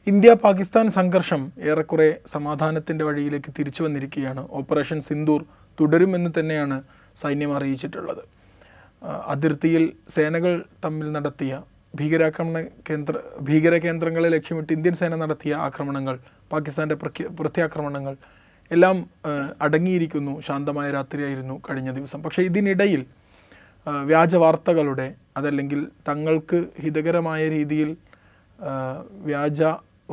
India Pakistan സംഘർഷം ഏറെക്കുറെ സമാധാനത്തിൻ്റെ വഴിയിലേക്ക് തിരിച്ചു വന്നിരിക്കുകയാണ്. ഓപ്പറേഷൻ സിന്ദൂർ തുടരുമെന്ന് തന്നെയാണ് സൈന്യം അറിയിച്ചിട്ടുള്ളത്. അതിർത്തിയിൽ സേനകൾ തമ്മിൽ നടത്തിയ ഭീകര കേന്ദ്രങ്ങളെ ലക്ഷ്യമിട്ട് ഇന്ത്യൻ സേന നടത്തിയ ആക്രമണങ്ങൾ, പാകിസ്ഥാൻ്റെ പ്രത്യാക്രമണങ്ങൾ എല്ലാം അടങ്ങിയിരിക്കുന്നു. ശാന്തമായ രാത്രിയായിരുന്നു കഴിഞ്ഞ ദിവസം. പക്ഷേ ഇതിനിടയിൽ വ്യാജ വാർത്തകളുടെ അതല്ലെങ്കിൽ തങ്ങൾക്ക് ഹിതകരമായ രീതിയിൽ വ്യാജ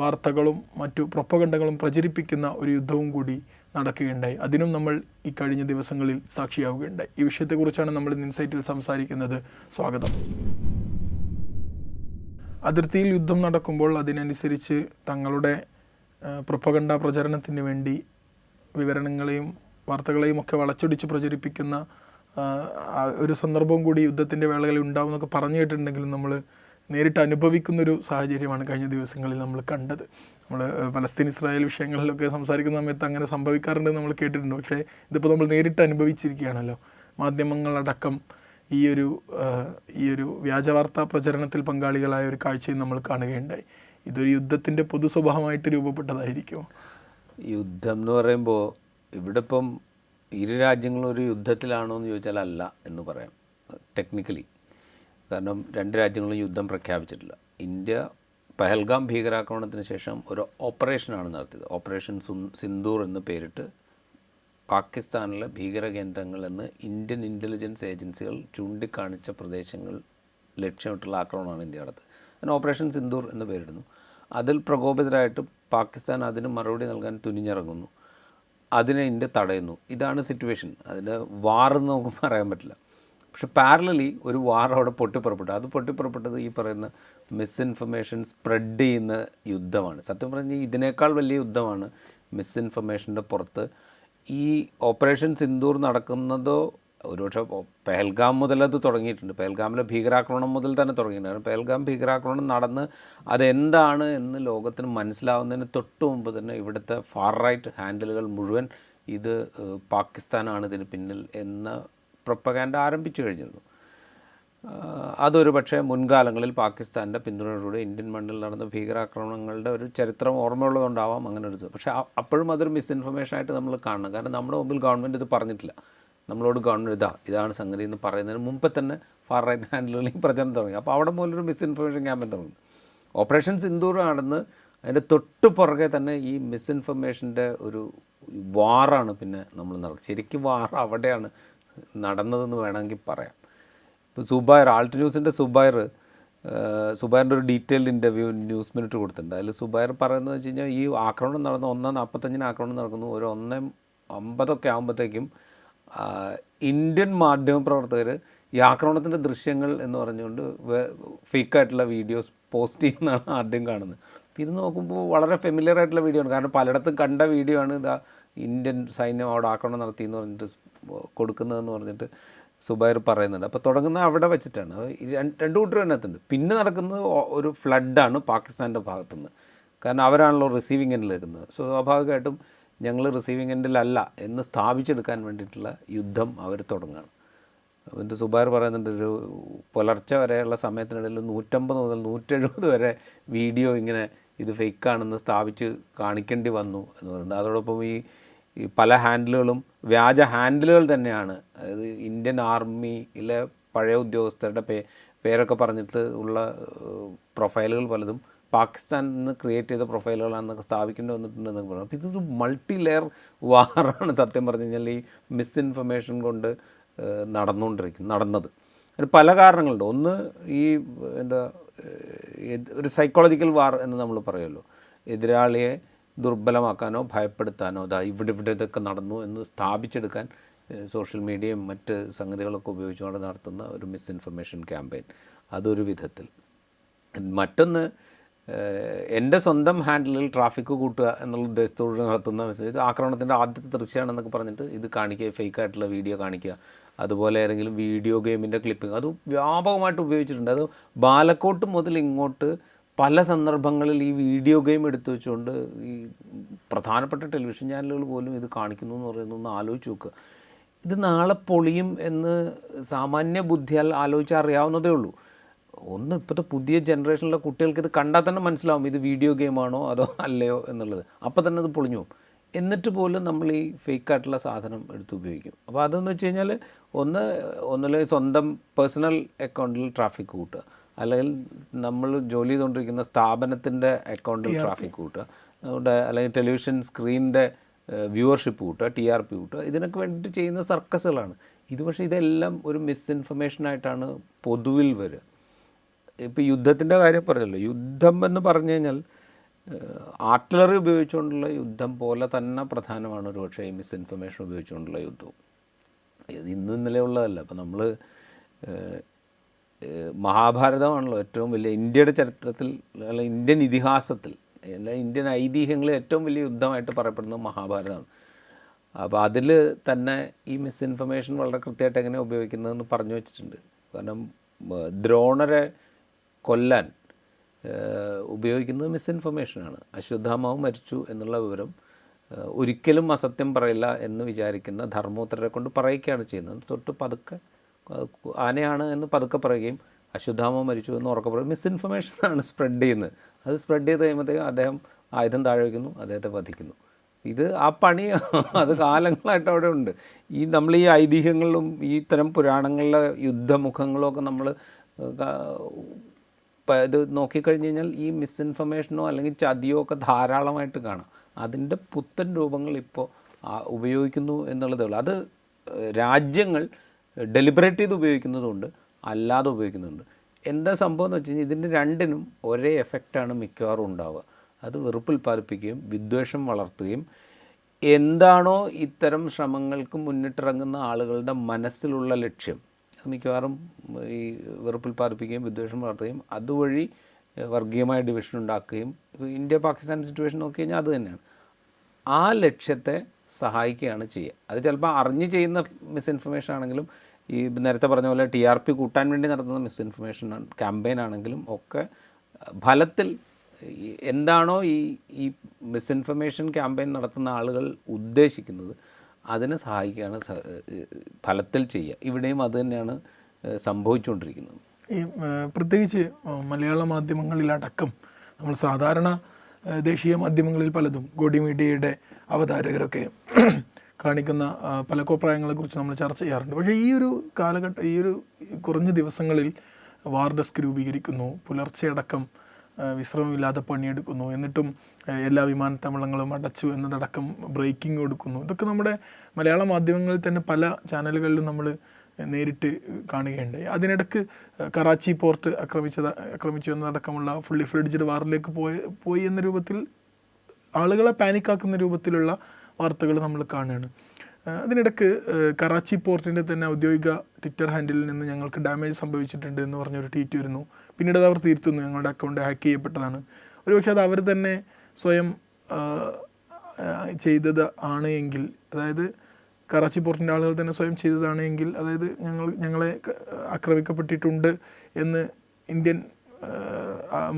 വാർത്തകളും മറ്റു പ്രൊപ്പഗണ്ടകളും പ്രചരിപ്പിക്കുന്ന ഒരു യുദ്ധവും കൂടി നടക്കുകയുണ്ടായി. അതിനും നമ്മൾ ഈ കഴിഞ്ഞ ദിവസങ്ങളിൽ സാക്ഷിയാവുകയുണ്ടായി. ഈ വിഷയത്തെക്കുറിച്ചാണ് നമ്മൾ ഇന്ന് ഇൻസൈറ്റിൽ സംസാരിക്കുന്നത്. സ്വാഗതം. അതിർത്തിയിൽ യുദ്ധം നടക്കുമ്പോൾ അതിനനുസരിച്ച് തങ്ങളുടെ പ്രൊപ്പഗണ്ട പ്രചരണത്തിന് വേണ്ടി വിവരണങ്ങളെയും വാർത്തകളെയും ഒക്കെ വളച്ചൊടിച്ച് പ്രചരിപ്പിക്കുന്ന ഒരു സന്ദർഭവും കൂടി യുദ്ധത്തിൻ്റെ വേളകളിൽ ഉണ്ടാവും എന്നൊക്കെ പറഞ്ഞു കേട്ടിട്ടുണ്ടെങ്കിലും നമ്മൾ നേരിട്ട് അനുഭവിക്കുന്നൊരു സാഹചര്യമാണ് കഴിഞ്ഞ ദിവസങ്ങളിൽ നമ്മൾ കണ്ടത്. നമ്മൾ പലസ്തീൻ ഇസ്രായേൽ വിഷയങ്ങളിലൊക്കെ സംസാരിക്കുന്ന സമയത്ത് അങ്ങനെ സംഭവിക്കാറുണ്ടെന്ന് നമ്മൾ കേട്ടിട്ടുണ്ട്. പക്ഷേ ഇതിപ്പോൾ നമ്മൾ നേരിട്ട് അനുഭവിച്ചിരിക്കുകയാണല്ലോ. മാധ്യമങ്ങളടക്കം ഈ ഒരു വ്യാജവാർത്താ പ്രചരണത്തിൽ പങ്കാളികളായ ഒരു കാഴ്ചയും നമ്മൾ കാണുകയുണ്ടായി. ഇതൊരു യുദ്ധത്തിൻ്റെ പൊതു സ്വഭാവമായിട്ട് രൂപപ്പെട്ടതായിരിക്കുമോ? യുദ്ധം എന്ന് പറയുമ്പോൾ ഇവിടെ ഇപ്പം ഇരു രാജ്യങ്ങളും ഒരു യുദ്ധത്തിലാണോ എന്ന് ചോദിച്ചാൽ അല്ല എന്ന് പറയാം ടെക്നിക്കലി. കാരണം രണ്ട് രാജ്യങ്ങളും യുദ്ധം പ്രഖ്യാപിച്ചിട്ടില്ല. ഇന്ത്യ പഹൽഗാം ഭീകരാക്രമണത്തിന് ശേഷം ഒരു ഓപ്പറേഷനാണ് നടത്തിയത്. ഓപ്പറേഷൻ സിന്ദൂർ എന്ന് പേരിട്ട് പാകിസ്ഥാനിലെ ഭീകര കേന്ദ്രങ്ങൾ എന്ന് ഇന്ത്യൻ ഇൻ്റലിജൻസ് ഏജൻസികൾ ചൂണ്ടിക്കാണിച്ച പ്രദേശങ്ങൾ ലക്ഷ്യമിട്ടുള്ള ആക്രമണമാണ് ഇന്ത്യ നടത്തുന്നത്. അതിന് ഓപ്പറേഷൻ സിന്ദൂർ എന്ന് പേരിടുന്നു. അതിൽ പ്രകോപിതരായിട്ട് പാകിസ്ഥാൻ അതിന് മറുപടി നൽകാൻ തുനിഞ്ഞിറങ്ങുന്നു. അതിനെ ഇന്ത്യ തടയുന്നു. ഇതാണ് സിറ്റുവേഷൻ. അതിന് വാറെന്ന് നമുക്ക് പറയാൻ പറ്റില്ല. പക്ഷെ പാരലലി ഒരു വാർ അവിടെ പൊട്ടിപ്പുറപ്പെട്ടു. അത് പൊട്ടിപ്പുറപ്പെട്ടത് ഈ പറയുന്ന മിസ്ഇൻഫർമേഷൻ സ്പ്രെഡ് ചെയ്യുന്ന യുദ്ധമാണ്. സത്യം പറഞ്ഞാൽ ഇതിനേക്കാൾ വലിയ യുദ്ധമാണ് മിസ്ഇൻഫർമേഷൻ്റെ പുറത്ത്. ഈ ഓപ്പറേഷൻ സിന്ദൂർ നടക്കുന്നതോ ഒരുപക്ഷെ പഹൽഗാം മുതൽ അത് തുടങ്ങിയിട്ടുണ്ട്. പഹൽഗാമിലെ ഭീകരാക്രമണം മുതൽ തന്നെ തുടങ്ങിയിട്ടുണ്ട്. പഹൽഗാം ഭീകരാക്രമണം നടന്ന് അതെന്താണ് എന്ന് ലോകത്തിന് മനസ്സിലാവുന്നതിന് തൊട്ട് മുമ്പ് തന്നെ ഇവിടുത്തെ ഫാർ റൈറ്റ് ഹാൻഡിലുകൾ മുഴുവൻ ഇത് പാകിസ്ഥാനാണ് ഇതിന് പിന്നിൽ എന്ന പ്രൊപ്പഗാൻഡ ആരംഭിച്ചു കഴിഞ്ഞിരുന്നു. അതൊരു പക്ഷേ മുൻകാലങ്ങളിൽ പാകിസ്ഥാൻ്റെ പിന്തുണയോടുകൂടി ഇന്ത്യൻ മണ്ണിൽ നടന്ന ഭീകരാക്രമണങ്ങളുടെ ഒരു ചരിത്രം ഓർമ്മയുള്ളതുകൊണ്ടാവാം അങ്ങനെ ഒരു ഇത്. പക്ഷേ അപ്പോഴും അതൊരു മിസ്ഇൻഫർമേഷനായിട്ട് നമ്മൾ കാണണം. കാരണം നമ്മുടെ മുമ്പിൽ ഗവൺമെൻറ് ഇത് പറഞ്ഞിട്ടില്ല. നമ്മളോട് ഗവൺമെൻറ് ഇതാണ് സംഗതി എന്ന് പറയുന്നതിന് മുമ്പ് തന്നെ ഫാർ റൈറ്റ് ഹാൻഡിലുകളിൽ പ്രചരണം തുടങ്ങി. അപ്പോൾ അവിടെ മുതലൊരു മിസ്ഇൻഫർമേഷൻ ക്യാമ്പയിൻ തുടങ്ങി. ഓപ്പറേഷൻ സിന്ദൂർ നടന്ന് അതിൻ്റെ തൊട്ട് പുറകെ തന്നെ ഈ മിസ്ഇൻഫർമേഷൻ്റെ ഒരു വാറാണ് പിന്നെ നമ്മൾ നടക്കുന്നത്. ശരിക്കും വാർ അവിടെയാണ് നടന്നതെന്ന് വേണമെങ്കിൽ പറയാം. ഇപ്പോൾ സുബൈർ, ആൾട്ട് ന്യൂസിൻ്റെ സുബൈറിൻ്റെ ഒരു ഡീറ്റെയിൽഡ് ഇൻ്റർവ്യൂ ന്യൂസ് മിനിറ്റ് കൊടുത്തിട്ടുണ്ട്. അതിൽ സുബൈർ പറയുന്നത് വെച്ച് കഴിഞ്ഞാൽ ഈ ആക്രമണം നടന്ന 1:45 ആക്രമണം നടക്കുന്നു. ഒരു 1:50 ആകുമ്പോഴത്തേക്കും ഇന്ത്യൻ മാധ്യമപ്രവർത്തകർ ഈ ആക്രമണത്തിൻ്റെ ദൃശ്യങ്ങൾ എന്ന് പറഞ്ഞുകൊണ്ട് ഫേക്കായിട്ടുള്ള വീഡിയോസ് പോസ്റ്റ് ചെയ്യുന്നതാണ് ആദ്യം കാണുന്നത്. അപ്പോൾ ഇത് നോക്കുമ്പോൾ വളരെ ഫെമിലിയർ ആയിട്ടുള്ള വീഡിയോ ആണ്. കാരണം പലയിടത്തും കണ്ട വീഡിയോ ആണ് ഇന്ത്യൻ സൈന്യം അവിടെ ആക്രമണം നടത്തി എന്ന് പറഞ്ഞിട്ട് കൊടുക്കുന്നതെന്ന് പറഞ്ഞിട്ട് സുബൈർ പറയുന്നുണ്ട്. അപ്പോൾ തുടങ്ങുന്ന അവിടെ വെച്ചിട്ടാണ്. രണ്ട് കൂട്ടരും അതിനകത്തുണ്ട്. പിന്നെ നടക്കുന്നത് ഒരു ഫ്ലഡാണ് പാകിസ്ഥാൻ്റെ ഭാഗത്തുനിന്ന്. കാരണം അവരാണല്ലോ റിസീവിങ് എൻഡിൽ നിൽക്കുന്നത്. സോ സ്വാഭാവികമായിട്ടും ഞങ്ങൾ റിസീവിങ് എൻഡിലല്ല എന്ന് സ്ഥാപിച്ചെടുക്കാൻ വേണ്ടിയിട്ടുള്ള യുദ്ധം അവർ തുടങ്ങുകയാണ്. എന്നിട്ട് സുബൈർ പറയുന്നുണ്ട് ഒരു പുലർച്ചെ വരെയുള്ള സമയത്തിനിടയിൽ 150 മുതൽ 170 വരെ വീഡിയോ ഇങ്ങനെ ഇത് ഫേക്കാണെന്ന് സ്ഥാപിച്ച് കാണിക്കേണ്ടി വന്നു എന്ന് പറയുന്നത്. അതോടൊപ്പം ഈ പല ഹാൻഡിലുകളും വ്യാജ ഹാൻഡിലുകൾ തന്നെയാണ്. അതായത് ഇന്ത്യൻ ആർമിയിലെ പഴയ ഉദ്യോഗസ്ഥരുടെ പേരൊക്കെ പറഞ്ഞിട്ട് ഉള്ള പ്രൊഫൈലുകൾ പലതും പാകിസ്ഥാനിൽ നിന്ന് ക്രിയേറ്റ് ചെയ്ത പ്രൊഫൈലുകളാണെന്നൊക്കെ സ്ഥാപിക്കേണ്ടി വന്നിട്ടുണ്ടെന്നൊക്കെ പറഞ്ഞു. അപ്പോൾ ഇതൊരു മൾട്ടി ലെയർ വാറാണ് സത്യം പറഞ്ഞു കഴിഞ്ഞാൽ ഈ മിസ്ഇൻഫർമേഷൻ കൊണ്ട് നടന്നത്. അതിന് പല കാരണങ്ങളുണ്ട്. ഒന്ന് ഈ ഒരു സൈക്കോളജിക്കൽ വാർ എന്ന് നമ്മൾ പറയുമല്ലോ. എതിരാളിയെ ദുർബലമാക്കാനോ ഭയപ്പെടുത്താനോ ഇവിടെ ഇതൊക്കെ നടന്നു എന്ന് സ്ഥാപിച്ചെടുക്കാൻ സോഷ്യൽ മീഡിയയും മറ്റ് സംഗതികളൊക്കെ ഉപയോഗിച്ചുകൊണ്ട് നടത്തുന്ന ഒരു മിസ്ഇൻഫർമേഷൻ ക്യാമ്പയിൻ. അതൊരു വിധത്തിൽ. മറ്റൊന്ന് എൻ്റെ സ്വന്തം ഹാൻഡിലിൽ ട്രാഫിക്ക് കൂട്ടുക എന്നുള്ള ഉദ്ദേശത്തോട് നടത്തുന്ന മെസ്സേജ് ആക്രമണത്തിൻ്റെ ആദ്യത്തെ ദൃശ്യമാണെന്നൊക്കെ പറഞ്ഞിട്ട് ഇത് കാണിക്കുക, ഫേക്കായിട്ടുള്ള വീഡിയോ കാണിക്കുക. അതുപോലെ ഏതെങ്കിലും വീഡിയോ ഗെയിമിൻ്റെ ക്ലിപ്പിംഗ് അത് വ്യാപകമായിട്ട് ഉപയോഗിച്ചിട്ടുണ്ട്. അത് ബാലക്കോട്ട് മുതൽ ഇങ്ങോട്ട് പല സന്ദർഭങ്ങളിൽ ഈ വീഡിയോ ഗെയിം എടുത്തു വെച്ചുകൊണ്ട് ഈ പ്രധാനപ്പെട്ട ടെലിവിഷൻ ചാനലുകൾ പോലും ഇത് കാണിക്കുന്നു എന്ന് പറയുന്നൊന്ന് ആലോചിച്ച് നോക്കുക. ഇത് നാളെ പൊളിയും എന്ന് സാമാന്യ ബുദ്ധിയാൽ ആലോചിച്ചറിയാവുന്നതേ ഉള്ളൂ. ഒന്ന് ഇപ്പോഴത്തെ പുതിയ ജനറേഷനിലെ കുട്ടികൾക്ക് ഇത് കണ്ടാൽ തന്നെ മനസ്സിലാവും ഇത് വീഡിയോ ഗെയിമാണോ അതോ അല്ലയോ എന്നുള്ളത്. അപ്പോൾ തന്നെ അത് പൊളിഞ്ഞു പോകും. എന്നിട്ട് പോലും നമ്മൾ ഈ ഫേക്കായിട്ടുള്ള സാധനം എടുത്ത് ഉപയോഗിക്കും. അപ്പോൾ അതെന്ന് വെച്ച് കഴിഞ്ഞാൽ ഒന്നില്ലെങ്കിൽ സ്വന്തം പേഴ്സണൽ അക്കൗണ്ടിൽ ട്രാഫിക് കൂട്ടുക, അല്ലെങ്കിൽ നമ്മൾ ജോലി ചെയ്തുകൊണ്ടിരിക്കുന്ന സ്ഥാപനത്തിൻ്റെ അക്കൗണ്ടിൽ ട്രാഫിക് കൂട്ടുക, നമ്മുടെ അല്ലെങ്കിൽ ടെലിവിഷൻ സ്ക്രീനിൻ്റെ വ്യൂവർഷിപ്പ് കൂട്ടുക, TRP കൂട്ടുക, ഇതിനൊക്കെ വേണ്ടിയിട്ട് ചെയ്യുന്ന സർക്കസുകളാണ് ഇത്. പക്ഷേ ഇതെല്ലാം ഒരു മിസ്ഇൻഫർമേഷനായിട്ടാണ് പൊതുവിൽ വരിക. ഇപ്പോൾ യുദ്ധത്തിൻ്റെ കാര്യം പറഞ്ഞല്ലോ, യുദ്ധം എന്ന് പറഞ്ഞു കഴിഞ്ഞാൽ ആർട്ടിലറി ഉപയോഗിച്ചുകൊണ്ടുള്ള യുദ്ധം പോലെ തന്നെ പ്രധാനമാണ് ഒരു പക്ഷേ ഈ മിസ്ഇൻഫർമേഷൻ ഉപയോഗിച്ചുകൊണ്ടുള്ള യുദ്ധവും. ഇത് ഇന്നും ഇന്നലെ ഉള്ളതല്ല. അപ്പോൾ നമ്മൾ മഹാഭാരതമാണല്ലോ ഏറ്റവും വലിയ ഇന്ത്യയുടെ ചരിത്രത്തിൽ, അല്ല ഇന്ത്യൻ ഇതിഹാസത്തിൽ, അല്ല ഇന്ത്യൻ ഐതിഹ്യങ്ങളിൽ ഏറ്റവും വലിയ യുദ്ധമായിട്ട് പറയപ്പെടുന്നത് മഹാഭാരതമാണ്. അപ്പോൾ അതിൽ തന്നെ ഈ മിസ്ഇൻഫർമേഷൻ വളരെ കൃത്യമായിട്ട് എങ്ങനെ ഉപയോഗിക്കുന്നതെന്ന് പറഞ്ഞു വെച്ചിട്ടുണ്ട്. കാരണം ദ്രോണരെ കൊല്ലാൻ ഉപയോഗിക്കുന്നത് മിസ്ഇൻഫർമേഷനാണ്. അശ്വത്ഥാമാവ് മരിച്ചു എന്നുള്ള വിവരം ഒരിക്കലും അസത്യം പറയില്ല എന്ന് വിചാരിക്കുന്ന ധർമ്മോത്തരരെ കൊണ്ട് പറയിക്കുകയാണ് ചെയ്യുന്നത്. തൊട്ട് പതുക്കെ ആനയാണ് എന്ന് പതുക്കെ പറയുകയും അശ്വത്ഥാമാവ് മരിച്ചു എന്ന് ഉറക്കെ പറയും. മിസ്ഇൻഫർമേഷനാണ് സ്പ്രെഡ് ചെയ്യുന്നത്. അത് സ്പ്രെഡ് ചെയ്ത് കഴിയുമ്പോഴത്തേക്കും അദ്ദേഹം ആയുധം താഴെ വയ്ക്കുന്നു, അദ്ദേഹത്തെ വധിക്കുന്നു. ഇത് ആ പണി അത് കാലങ്ങളായിട്ട് അവിടെ ഉണ്ട്. നമ്മൾ ഈ ഐതിഹ്യങ്ങളിലും ഈ തരം പുരാണങ്ങളിലെ യുദ്ധമുഖങ്ങളും ഒക്കെ നമ്മൾ ഇത് നോക്കിക്കഴിഞ്ഞ് കഴിഞ്ഞാൽ ഈ മിസ്ഇൻഫർമേഷനോ അല്ലെങ്കിൽ ചതിയോ ഒക്കെ ധാരാളമായിട്ട് കാണാം. അതിൻ്റെ പുത്തൻ രൂപങ്ങൾ ഇപ്പോൾ ഉപയോഗിക്കുന്നു എന്നുള്ളതേ ഉള്ളൂ. അത് രാജ്യങ്ങൾ ഡെലിബറേറ്റ് ചെയ്ത് ഉപയോഗിക്കുന്നതുകൊണ്ട് അല്ലാതെ ഉപയോഗിക്കുന്നുണ്ട്. എന്താ സംഭവം എന്ന് വെച്ച് കഴിഞ്ഞാൽ ഇതിൻ്റെ രണ്ടിനും ഒരേ എഫക്റ്റാണ് മിക്കവാറും ഉണ്ടാവുക. അത് വെറുപ്പ് ഉൽപ്പാദിപ്പിക്കുകയും വിദ്വേഷം വളർത്തുകയും എന്താണോ ഇത്തരം ശ്രമങ്ങൾക്ക് മുന്നിട്ടിറങ്ങുന്ന ആളുകളുടെ മനസ്സിലുള്ള ലക്ഷ്യം അത് മിക്കവാറും ഈ വെറുപ്പ് ഉൽപ്പാദിപ്പിക്കുകയും വിദ്വേഷം വളർത്തുകയും അതുവഴി വർഗീയമായ ഡിവിഷൻ ഉണ്ടാക്കുകയും, ഇന്ത്യ പാകിസ്ഥാൻ സിറ്റുവേഷൻ നോക്കി കഴിഞ്ഞാൽ അത് തന്നെയാണ്. ആ ലക്ഷ്യത്തെ സഹായിക്കുകയാണ് ചെയ്യുക. അത് ചിലപ്പോൾ അറിഞ്ഞ് ചെയ്യുന്ന മിസ്ഇൻഫർമേഷൻ ആണെങ്കിലും, ഈ നേരത്തെ പറഞ്ഞ പോലെ TRP കൂട്ടാൻ വേണ്ടി നടത്തുന്ന മിസ്ഇൻഫർമേഷൻ ക്യാമ്പയിൻ ആണെങ്കിലും ഒക്കെ ഫലത്തിൽ എന്താണോ ഈ മിസ്ഇൻഫർമേഷൻ ക്യാമ്പയിൻ നടത്തുന്ന ആളുകൾ ഉദ്ദേശിക്കുന്നത് അതിനെ സഹായിക്കുകയാണ് ഫലത്തിൽ ചെയ്യുക. ഇവിടെയും അത് തന്നെയാണ് സംഭവിച്ചുകൊണ്ടിരിക്കുന്നത്. ഈ പ്രത്യേകിച്ച് മലയാള മാധ്യമങ്ങളിലടക്കം നമ്മൾ സാധാരണ ദേശീയ മാധ്യമങ്ങളിൽ പലതും ഗോഡി മീഡിയയുടെ അവതാരകരൊക്കെ കാണിക്കുന്ന പല കോപ്രായങ്ങളെക്കുറിച്ച് നമ്മൾ ചർച്ച ചെയ്യാറുണ്ട്. പക്ഷേ ഈ ഒരു കാലഘട്ടം, ഈ ഒരു കുറഞ്ഞ ദിവസങ്ങളിൽ വാർ ഡെസ്ക് രൂപീകരിക്കുന്നു, പുലർച്ചെയടക്കം വിശ്രമമില്ലാതെ പണിയെടുക്കുന്നു, എന്നിട്ടും എല്ലാ വിമാനത്താവളങ്ങളും അടച്ചു എന്നതടക്കം ബ്രേക്കിംഗ് കൊടുക്കുന്നു. ഇതൊക്കെ നമ്മുടെ മലയാള മാധ്യമങ്ങളിൽ തന്നെ പല ചാനലുകളിലും നമ്മൾ നേരിട്ട് കാണുകയുണ്ടായി. അതിനിടയ്ക്ക് കറാച്ചി പോർട്ട് ആക്രമിച്ചു എന്നതടക്കമുള്ള ഫുള്ളി ഫ്ലെഡ്ജ്ഡ് വാറിലേക്ക് പോയി എന്ന രൂപത്തിൽ ആളുകളെ പാനിക്കാക്കുന്ന രൂപത്തിലുള്ള വാർത്തകൾ നമ്മൾ കാണുകയാണ്. അതിനിടയ്ക്ക് കറാച്ചി പോർട്ടിൻ്റെ തന്നെ ഔദ്യോഗിക ട്വിറ്റർ ഹാൻഡിലിൽ നിന്ന് ഞങ്ങൾക്ക് ഡാമേജ് സംഭവിച്ചിട്ടുണ്ട് എന്ന് പറഞ്ഞൊരു ട്വീറ്റ് വരുന്നു. പിന്നീട് അത് അവർ തിരുത്തുന്നു, ഞങ്ങളുടെ അക്കൗണ്ട് ഹാക്ക് ചെയ്യപ്പെട്ടതാണ്. ഒരുപക്ഷെ അത് അവർ തന്നെ സ്വയം ചെയ്തത് ആണ് എങ്കിൽ, അതായത് കറാച്ചി പോർട്ടിൻ്റെ ആളുകൾ തന്നെ സ്വയം ചെയ്തതാണ് എങ്കിൽ, അതായത് ഞങ്ങളെ ആക്രമിക്കപ്പെട്ടിട്ടുണ്ട് എന്ന് ഇന്ത്യൻ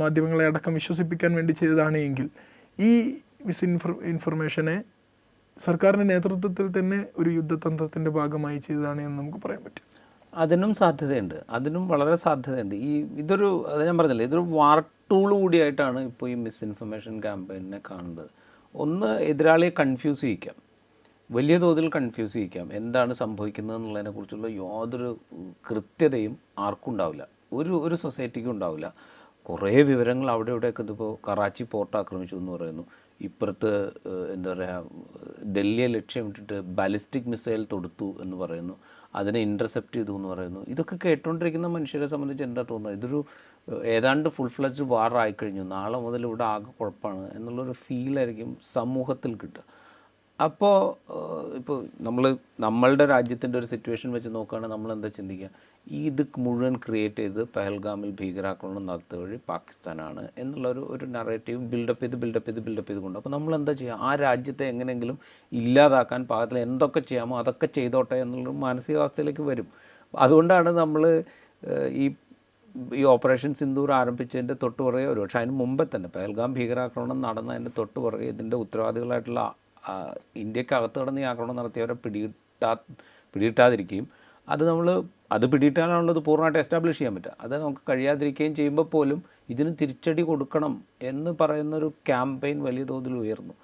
മാധ്യമങ്ങളെ അടക്കം വിശ്വസിപ്പിക്കാൻ വേണ്ടി ചെയ്തതാണ് എങ്കിൽ, ഈ ഇൻഫർമേഷനെ സർക്കാരിൻ്റെ നേതൃത്വത്തിൽ തന്നെ ഒരു യുദ്ധതന്ത്രത്തിൻ്റെ ഭാഗമായി ചെയ്തതാണ് എന്ന് നമുക്ക് പറയാൻ പറ്റും. അതിനും സാധ്യതയുണ്ട്, അതിനും വളരെ സാധ്യതയുണ്ട്. ഇതൊരു, അത് ഞാൻ പറഞ്ഞില്ലേ, ഇതൊരു വാർ ടൂൾ കൂടിയായിട്ടാണ് ഇപ്പോൾ ഈ മിസ്ഇൻഫർമേഷൻ ക്യാമ്പയിനെ കാണുന്നത്. ഒന്ന്, എതിരാളിയെ കൺഫ്യൂസ് ചെയ്യിക്കാം, വലിയ തോതിൽ കൺഫ്യൂസ് ചെയ്യിക്കാം. എന്താണ് സംഭവിക്കുന്നത് എന്നുള്ളതിനെക്കുറിച്ചുള്ള യാതൊരു കൃത്യതയും ആർക്കും ഉണ്ടാവില്ല, ഒരു സൊസൈറ്റിക്കും ഉണ്ടാവില്ല. കുറേ വിവരങ്ങൾ അവിടെ ഇവിടെയൊക്കെ, ഇതിപ്പോൾ കറാച്ചി പോർട്ട് ആക്രമിച്ചു എന്ന് പറയുന്നു, ഇപ്പുറത്ത് എന്താ പറയുക ഡൽഹിയെ ലക്ഷ്യമിട്ടിട്ട് ബാലിസ്റ്റിക് മിസൈൽ തൊടുത്തു എന്ന് പറയുന്നു, അതിനെ ഇൻ്റർസെപ്റ്റ് ചെയ്തു എന്ന് പറയുന്നു. ഇതൊക്കെ കേട്ടുകൊണ്ടിരിക്കുന്ന മനുഷ്യരെ സംബന്ധിച്ച് എന്താ തോന്നുന്നത്? ഇതൊരു ഏതാണ്ട് ഫുൾ ഫ്ലെഡ്ജ് വാർ ആയിക്കഴിഞ്ഞു, നാളെ മുതൽ ഇവിടെ ആകെ കുഴപ്പമാണ് എന്നുള്ളൊരു ഫീലായിരിക്കും സമൂഹത്തിൽ കിട്ടുക. അപ്പോൾ ഇപ്പോൾ നമ്മളുടെ രാജ്യത്തിൻ്റെ ഒരു സിറ്റുവേഷൻ വെച്ച് നോക്കുകയാണെങ്കിൽ നമ്മൾ എന്താ ചിന്തിക്കുക? ഇത് മുഴുവൻ ക്രിയേറ്റ് ചെയ്ത് പഹൽഗാമിൽ ഭീകരാക്രമണം നടത്തുക വഴി പാകിസ്ഥാനാണ് എന്നുള്ളൊരു നറേറ്റീവ് ബിൽഡപ്പ് ചെയ്ത് കൊണ്ട്, അപ്പോൾ നമ്മൾ എന്താ ചെയ്യുക? ആ രാജ്യത്തെ എങ്ങനെയെങ്കിലും ഇല്ലാതാക്കാൻ പാകത്തിൽ എന്തൊക്കെ ചെയ്യാമോ അതൊക്കെ ചെയ്തോട്ടെ എന്നുള്ളൊരു മാനസികാവസ്ഥയിലേക്ക് വരും. അതുകൊണ്ടാണ് നമ്മൾ ഈ ഓപ്പറേഷൻ സിന്ദൂർ ആരംഭിച്ചതിൻ്റെ തൊട്ട് പുറകെ, ഒരു പക്ഷേ അതിന് മുമ്പേ തന്നെ പഹൽഗാം ഭീകരാക്രമണം നടന്നതിൻ്റെ തൊട്ട് പുറകെ ഇതിൻ്റെ ഉത്തരവാദികളായിട്ടുള്ള ഇന്ത്യക്കകത്ത് കിടന്ന് ഈ ആക്രമണം നടത്തിയവരെ പിടികിട്ടാതിരിക്കുകയും അത് പിടിയിട്ടാണുള്ളത് പൂർണ്ണമായിട്ട് എസ്റ്റാബ്ലിഷ് ചെയ്യാൻ പറ്റുക. അത് നമുക്ക് കഴിയാതിരിക്കുകയും ചെയ്യുമ്പോൾ പോലും ഇതിന് തിരിച്ചടി കൊടുക്കണം എന്ന് പറയുന്നൊരു ക്യാമ്പയിൻ വലിയ തോതിൽ ഉയർന്നു.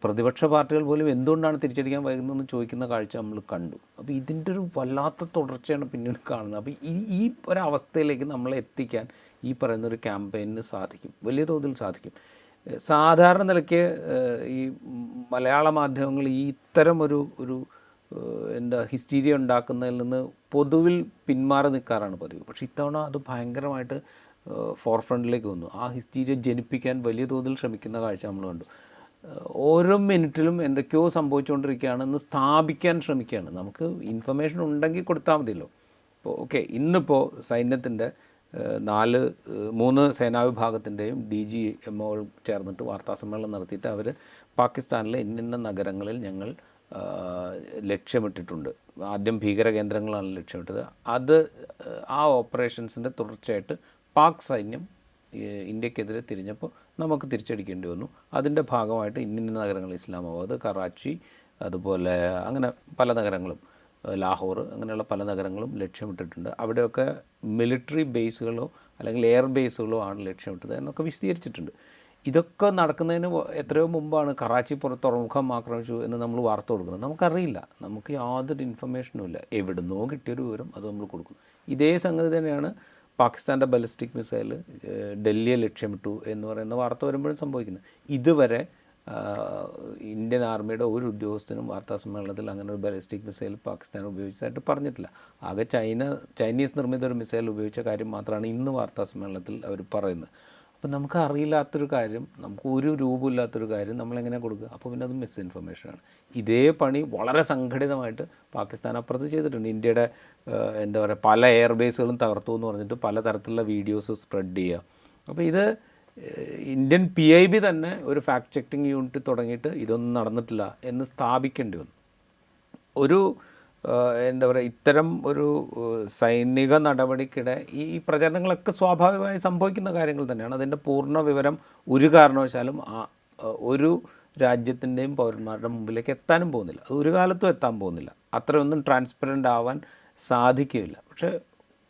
പ്രതിപക്ഷ പാർട്ടികൾ പോലും എന്തുകൊണ്ടാണ് തിരിച്ചടിക്കാൻ വൈകുന്നതെന്ന് ചോദിക്കുന്ന കാഴ്ച നമ്മൾ കണ്ടു. അപ്പോൾ ഇതിൻ്റെ ഒരു വല്ലാത്ത തുടർച്ചയാണ് പിന്നീട് കാണുന്നത്. അപ്പോൾ ഈ ഒരവസ്ഥയിലേക്ക് നമ്മളെ എത്തിക്കാൻ ഈ പറയുന്നൊരു ക്യാമ്പയിന് സാധിക്കും, വലിയ തോതിൽ സാധിക്കും. സാധാരണ നിലയ്ക്ക് ഈ മലയാള മാധ്യമങ്ങൾ ഈ ഇത്തരം ഒരു ഹിസ്റ്റീരിയ ഉണ്ടാക്കുന്നതിൽ നിന്ന് പൊതുവിൽ പിന്മാറി നിൽക്കാറാണ് പതിവ്. പക്ഷേ ഇത്തവണ അത് ഭയങ്കരമായിട്ട് ഫോർ ഫ്രണ്ടിലേക്ക് വന്നു. ആ ഹിസ്റ്റീരിയ ജനിപ്പിക്കാൻ വലിയ തോതിൽ ശ്രമിക്കുന്ന കാഴ്ച നമ്മൾ കണ്ടു. ഓരോ മിനിറ്റിലും എന്തൊക്കെയോ സംഭവിച്ചുകൊണ്ടിരിക്കുകയാണെന്ന് സ്ഥാപിക്കാൻ ശ്രമിക്കുകയാണ്. നമുക്ക് ഇൻഫർമേഷൻ ഉണ്ടെങ്കിൽ കൊടുത്താൽ മതിയല്ലോ. ഇപ്പോൾ ഓക്കെ, ഇന്നിപ്പോൾ സൈന്യത്തിൻ്റെ 3 സേനാവിഭാഗത്തിൻ്റെയും DGMO ചേർന്നിട്ട് വാർത്താസമ്മേളനം നടത്തിയിട്ട് അവർ പാകിസ്ഥാനിലെ ഇന്ന നഗരങ്ങളിൽ ഞങ്ങൾ ലക്ഷ്യമിട്ടിട്ടുണ്ട്. ആദ്യം ഭീകര കേന്ദ്രങ്ങളാണ് ലക്ഷ്യമിട്ടത്. ആ ഓപ്പറേഷൻസിൻ്റെ തുടർച്ചയായിട്ട് പാക് സൈന്യം ഇന്ത്യക്കെതിരെ തിരിഞ്ഞപ്പോൾ നമുക്ക് തിരിച്ചടിക്കേണ്ടി വന്നു. അതിൻ്റെ ഭാഗമായിട്ട് ഇന്ന നഗരങ്ങൾ, ഇസ്ലാമാബാദ്, കറാച്ചി, അതുപോലെ അങ്ങനെ പല നഗരങ്ങളും, ലാഹോർ, അങ്ങനെയുള്ള പല നഗരങ്ങളും ലക്ഷ്യമിട്ടിട്ടുണ്ട്. അവിടെയൊക്കെ മിലിറ്ററി ബേസുകളോ അല്ലെങ്കിൽ എയർ ബേസുകളോ ആണ് ലക്ഷ്യമിട്ടത് എന്നൊക്കെ വിശദീകരിച്ചിട്ടുണ്ട്. ഇതൊക്കെ നടക്കുന്നതിന് എത്രയോ മുമ്പാണ് കറാച്ചി തുറമുഖം ആക്രമിച്ചു എന്ന് നമ്മൾ വാർത്ത കൊടുക്കുന്നത്. നമുക്കറിയില്ല, നമുക്ക് യാതൊരു ഇൻഫർമേഷനും ഇല്ല. എവിടുന്നോ കിട്ടിയൊരു വിവരം അത് നമ്മൾ കൊടുക്കും. ഇതേ സംഗതി തന്നെയാണ് പാകിസ്ഥാൻ്റെ ബാലിസ്റ്റിക് മിസൈൽ ഡൽഹിയെ ലക്ഷ്യമിട്ടു എന്ന് പറയുന്ന വാർത്ത വരുമ്പോഴും സംഭവിക്കുന്നത്. ഇതുവരെ ഇന്ത്യൻ ആർമിയുടെ ഒരു ഉദ്യോഗസ്ഥനും വാർത്താ സമ്മേളനത്തിൽ അങ്ങനെ ഒരു ബാലിസ്റ്റിക് മിസൈൽ പാകിസ്ഥാൻ ഉപയോഗിച്ചതായിട്ട് പറഞ്ഞിട്ടില്ല. ആകെ ചൈനീസ് നിർമ്മിത ഒരു മിസൈൽ ഉപയോഗിച്ച കാര്യം മാത്രമാണ് ഇന്ന് വാർത്താ സമ്മേളനത്തിൽ അവർ പറയുന്നത്. അപ്പം നമുക്ക് അറിയില്ലാത്തൊരു കാര്യം, നമുക്ക് ഒരു രൂപമില്ലാത്തൊരു കാര്യം നമ്മളെങ്ങനെ കൊടുക്കുക? അപ്പോൾ പിന്നെ അത് മിസ്ഇൻഫർമേഷനാണ്. ഇതേ പണി വളരെ സംഘടിതമായിട്ട് പാകിസ്ഥാൻ അപ്പുറത്ത് ചെയ്തിട്ടുണ്ട്. ഇന്ത്യയുടെ എന്താ പറയുക, പല എയർബേസുകളും തകർത്തു എന്ന് പറഞ്ഞിട്ട് പലതരത്തിലുള്ള വീഡിയോസ് സ്പ്രെഡ് ചെയ്യുക. അപ്പോൾ ഇത് ഇന്ത്യൻ PIB തന്നെ ഒരു ഫാക്ട് ചെക്കിംഗ് യൂണിറ്റ് തുടങ്ങിയിട്ട് ഇതൊന്നും നടന്നിട്ടില്ല എന്ന് സ്ഥാപിക്കേണ്ടി വന്നു. എന്താ പറയുക, ഇത്തരം ഒരു സൈനിക നടപടിക്കിടെ ഈ പ്രചരണങ്ങളൊക്കെ സ്വാഭാവികമായി സംഭവിക്കുന്ന കാര്യങ്ങൾ തന്നെയാണ്. അതിൻ്റെ പൂർണ്ണ വിവരം ഒരു കാരണവശാലും ഒരു രാജ്യത്തിൻ്റെയും പൗരന്മാരുടെ മുമ്പിലേക്ക് എത്താനും പോകുന്നില്ല. അത് ഒരു കാലത്തും എത്താൻ പോകുന്നില്ല. അത്രയൊന്നും ട്രാൻസ്പെറൻ്റ് ആവാൻ സാധിക്കില്ല. പക്ഷേ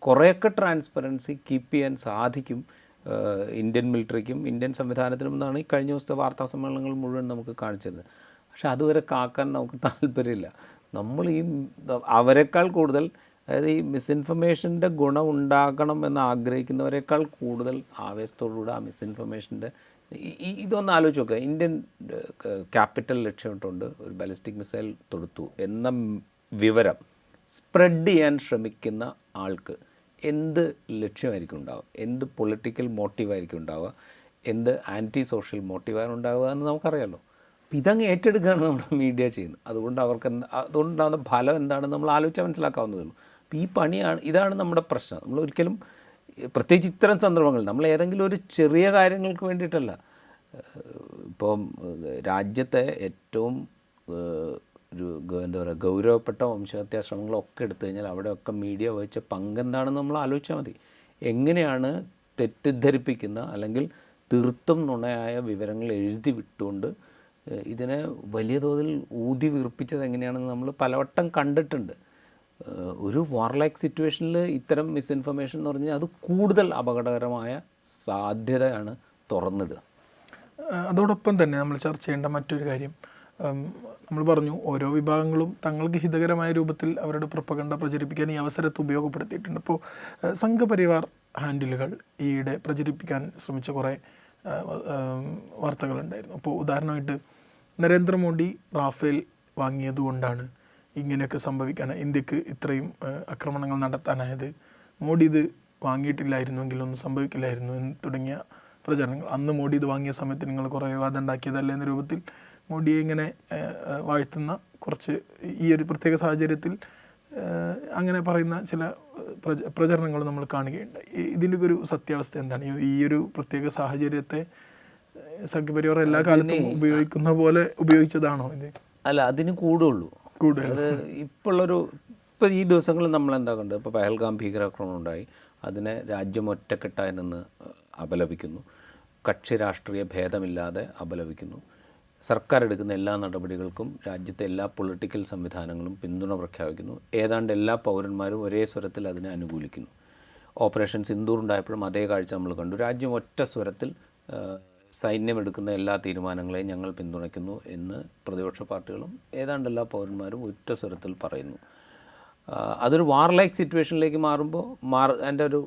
കുറേയൊക്കെ ട്രാൻസ്പെറൻസി കീപ്പ് ചെയ്യാൻ സാധിക്കും ഇന്ത്യൻ മിലിറ്ററിക്കും ഇന്ത്യൻ സംവിധാനത്തിനും എന്നാണ് ഈ കഴിഞ്ഞ ദിവസത്തെ വാർത്താ സമ്മേളനങ്ങൾ മുഴുവൻ നമുക്ക് കാണിച്ചത്. പക്ഷെ അതുവരെ കാക്കാൻ നമുക്ക് താല്പര്യമില്ല. നമ്മൾ അവരെക്കാൾ കൂടുതൽ, അതായത് ഈ മിസ്ഇൻഫർമേഷൻ്റെ ഗുണം ഉണ്ടാകണം എന്ന് ആഗ്രഹിക്കുന്നവരെക്കാൾ കൂടുതൽ ആവേശത്തോടുകൂടി ആ മിസ്ഇൻഫർമേഷൻ്റെ ഇതൊന്ന് ആലോചിച്ച് നോക്കുക. ഇന്ത്യൻ ക്യാപിറ്റൽ ലക്ഷ്യമിട്ടുകൊണ്ട് ഒരു ബാലിസ്റ്റിക് മിസൈൽ തൊടുത്തു എന്ന വിവരം സ്പ്രെഡ് ചെയ്യാൻ ശ്രമിക്കുന്ന ആൾക്ക് എന്ത് ലക്ഷ്യമായിരിക്കും ഉണ്ടാവുക, എന്ത് പൊളിറ്റിക്കൽ മോട്ടീവായിരിക്കും ഉണ്ടാവുക, എന്ത് ആൻറ്റി സോഷ്യൽ മോട്ടീവാണ് ഉണ്ടാവുക എന്ന് നമുക്കറിയാമല്ലോ. അപ്പോൾ ഇതങ്ങ് ഏറ്റെടുക്കുകയാണ് നമ്മുടെ മീഡിയ ചെയ്യുന്നത്. അതുകൊണ്ടുണ്ടാകുന്ന ഫലം എന്താണെന്ന് നമ്മൾ ആലോചിച്ചാൽ മനസ്സിലാക്കാവുന്നതേ ഉള്ളൂ. അപ്പോൾ ഈ പണിയാണ്, ഇതാണ് നമ്മുടെ പ്രശ്നം. നമ്മൾ ഒരിക്കലും, പ്രത്യേകിച്ച് ഇത്തരം സന്ദർഭങ്ങളിൽ, നമ്മൾ ഏതെങ്കിലും ഒരു ചെറിയ കാര്യങ്ങൾക്ക് വേണ്ടിയിട്ടല്ല. ഇപ്പം രാജ്യത്തെ ഏറ്റവും എന്താ പറയുക, ഗൗരവപ്പെട്ട വംശഹത്യാ ശ്രമങ്ങളൊക്കെ എടുത്തു കഴിഞ്ഞാൽ അവിടെയൊക്കെ മീഡിയ വഹിച്ച പങ്കെന്താണെന്ന് നമ്മൾ ആലോചിച്ചാൽ മതി. എങ്ങനെയാണ് തെറ്റിദ്ധരിപ്പിക്കുന്ന അല്ലെങ്കിൽ തീർത്തും നുണയായ വിവരങ്ങൾ എഴുതി വിട്ടുകൊണ്ട് ഇതിനെ വലിയ തോതിൽ ഊതി വീർപ്പിച്ചത് എങ്ങനെയാണെന്ന് നമ്മൾ പലവട്ടം കണ്ടിട്ടുണ്ട്. ഒരു വാർലൈക്ക് സിറ്റുവേഷനിൽ ഇത്തരം മിസ്ഇൻഫർമേഷൻ എന്ന് പറഞ്ഞാൽ അത് കൂടുതൽ അപകടകരമായ സാധ്യതയാണ് തുറന്നിടുക. അതോടൊപ്പം തന്നെ നമ്മൾ ചർച്ച ചെയ്യേണ്ട മറ്റൊരു കാര്യം, നമ്മൾ പറഞ്ഞു ഓരോ വിഭാഗങ്ങളും തങ്ങൾക്ക് ഹിതകരമായ രൂപത്തിൽ അവരുടെ പ്രൊപ്പഗണ്ട പ്രചരിപ്പിക്കാൻ ഈ അവസരത്തെ ഉപയോഗപ്പെടുത്തിയിട്ടുണ്ട്. ഇപ്പോൾ സംഘപരിവാർ ഹാൻഡിലുകൾ ഈയിടെ പ്രചരിപ്പിക്കാൻ ശ്രമിച്ച കുറേ വാർത്തകളുണ്ടായിരുന്നു. അപ്പോൾ ഉദാഹരണമായിട്ട് നരേന്ദ്രമോദി റാഫേൽ വാങ്ങിയതുകൊണ്ടാണ് ഇങ്ങനെയൊക്കെ സംഭവിക്കാൻ, ഇന്ത്യക്ക് ഇത്രയും ആക്രമണങ്ങൾ നടത്താനായത്, മോഡി ഇത് വാങ്ങിയിട്ടില്ലായിരുന്നുവെങ്കിലൊന്നും സംഭവിക്കില്ലായിരുന്നു എന്ന് തുടങ്ങിയ പ്രചരണങ്ങൾ. അന്ന് മോഡി ഇത് വാങ്ങിയ സമയത്ത് നിങ്ങൾ കുറേ വിവാദം ഉണ്ടാക്കിയതല്ല എന്ന രൂപത്തിൽ മോഡിയെ ഇങ്ങനെ വാഴ്ത്തുന്ന കുറച്ച് ഈ ഒരു പ്രത്യേക സാഹചര്യത്തിൽ അങ്ങനെ പറയുന്ന ചില പ്രചരണങ്ങൾ നമ്മൾ കാണുകയുണ്ടായി. ഇതിൻ്റെ ഒരു സത്യാവസ്ഥ എന്താണ്? ഈ ഒരു പ്രത്യേക സാഹചര്യത്തെ സംഘപരിവാർ എല്ലാ കാലത്തും ഉപയോഗിക്കുന്ന പോലെ ഉപയോഗിച്ചതാണോ ഇത്? അല്ല, അതിന് കൂടുള്ളൂ. അത് ഇപ്പോൾ ഈ ദിവസങ്ങളിൽ നമ്മൾ എന്താ കണ്ടത്? ഇപ്പോൾ പഹൽഗാം ഭീകരാക്രമണം ഉണ്ടായി, അതിനെ രാജ്യം ഒറ്റക്കെട്ടായി നിന്ന് അപലപിക്കുന്നു, കക്ഷി രാഷ്ട്രീയ ഭേദമില്ലാതെ അപലപിക്കുന്നു. സർക്കാർ എടുക്കുന്ന എല്ലാ നടപടികൾക്കും രാജ്യത്തെ എല്ലാ പൊളിറ്റിക്കൽ സംവിധാനങ്ങളും പിന്തുണ പ്രഖ്യാപിക്കുന്നു. ഏതാണ്ട് എല്ലാ പൗരന്മാരും ഒരേ സ്വരത്തിൽ അതിനെ അനുകൂലിക്കുന്നു. ഓപ്പറേഷൻ സിന്ദൂർ ഉണ്ടായപ്പോഴും അതേ കാഴ്ച നമ്മൾ കണ്ടു. രാജ്യം ഒറ്റ സ്വരത്തിൽ സൈന്യം എടുക്കുന്ന എല്ലാ തീരുമാനങ്ങളെയും ഞങ്ങൾ പിന്തുണയ്ക്കുന്നു എന്ന് പ്രതിപക്ഷ പാർട്ടികളും ഏതാണ്ട് എല്ലാ പൗരന്മാരും ഒറ്റ സ്വരത്തിൽ പറയുന്നു. അതൊരു വാർലൈക്ക് സിറ്റുവേഷനിലേക്ക് മാറുമ്പോൾ അതിൻ്റെ ഒരു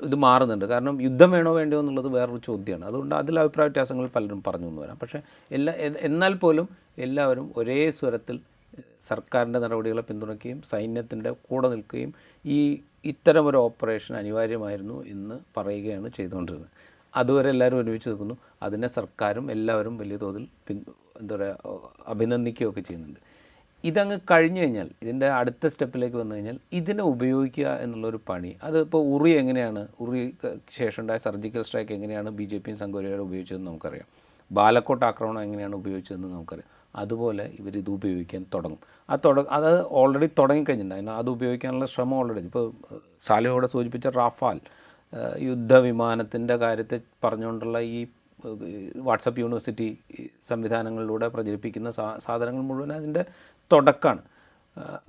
ഇത് മാറുന്നുണ്ട്. കാരണം യുദ്ധം വേണോ വേണ്ടയോ എന്നുള്ളത് വേറൊരു ചോദ്യമാണ്. അതുകൊണ്ട് അതിൽ അഭിപ്രായ വ്യത്യാസങ്ങൾ പലരും പറഞ്ഞു എന്ന് വരാം. പക്ഷേ എന്നാൽ പോലും എല്ലാവരും ഒരേ സ്വരത്തിൽ സർക്കാരിൻ്റെ നടപടികളെ പിന്തുണയ്ക്കുകയും സൈന്യത്തിൻ്റെ കൂടെ നിൽക്കുകയും ഇത്തരമൊരു ഓപ്പറേഷൻ അനിവാര്യമായിരുന്നു എന്ന് പറയുകയാണ് ചെയ്തുകൊണ്ടിരുന്നത്. അതുവരെ എല്ലാവരും ഒരുമിച്ച് നിൽക്കുന്നു. അതിനെ സർക്കാരും എല്ലാവരും വലിയ തോതിൽ എന്താ പറയുക അഭിനന്ദിക്കുകയൊക്കെ ചെയ്യുന്നുണ്ട്. ഇതങ്ങ് കഴിഞ്ഞു കഴിഞ്ഞാൽ ഇതിൻ്റെ അടുത്ത സ്റ്റെപ്പിലേക്ക് വന്നു കഴിഞ്ഞാൽ ഇതിനെ ഉപയോഗിക്കുക എന്നുള്ളൊരു പണി, അതിപ്പോൾ ഉറി എങ്ങനെയാണ്, ഉറി ശേഷം ഉണ്ടായ സർജിക്കൽ സ്ട്രൈക്ക് എങ്ങനെയാണ് BJPയും സംഘപരിവാരം ഉപയോഗിച്ചതെന്ന് നമുക്കറിയാം. ബാലക്കോട്ട് ആക്രമണം എങ്ങനെയാണ് ഉപയോഗിച്ചതെന്ന് നമുക്കറിയാം. അതുപോലെ ഇവരിത് ഉപയോഗിക്കാൻ തുടങ്ങും. അത് ഓൾറെഡി തുടങ്ങിക്കഴിഞ്ഞിട്ടുണ്ട്. അത് ഉപയോഗിക്കാനുള്ള ശ്രമം ഓൾറെഡി ഇപ്പോൾ സാലിഹോടെ സൂചിപ്പിച്ച റാഫാൽ യുദ്ധവിമാനത്തിൻ്റെ കാര്യത്തെ പറഞ്ഞുകൊണ്ടുള്ള ഈ വാട്സപ്പ് യൂണിവേഴ്സിറ്റി സംവിധാനങ്ങളിലൂടെ പ്രചരിപ്പിക്കുന്ന സാധനങ്ങൾ മുഴുവൻ അതിൻ്റെ തുടക്കമാണ്.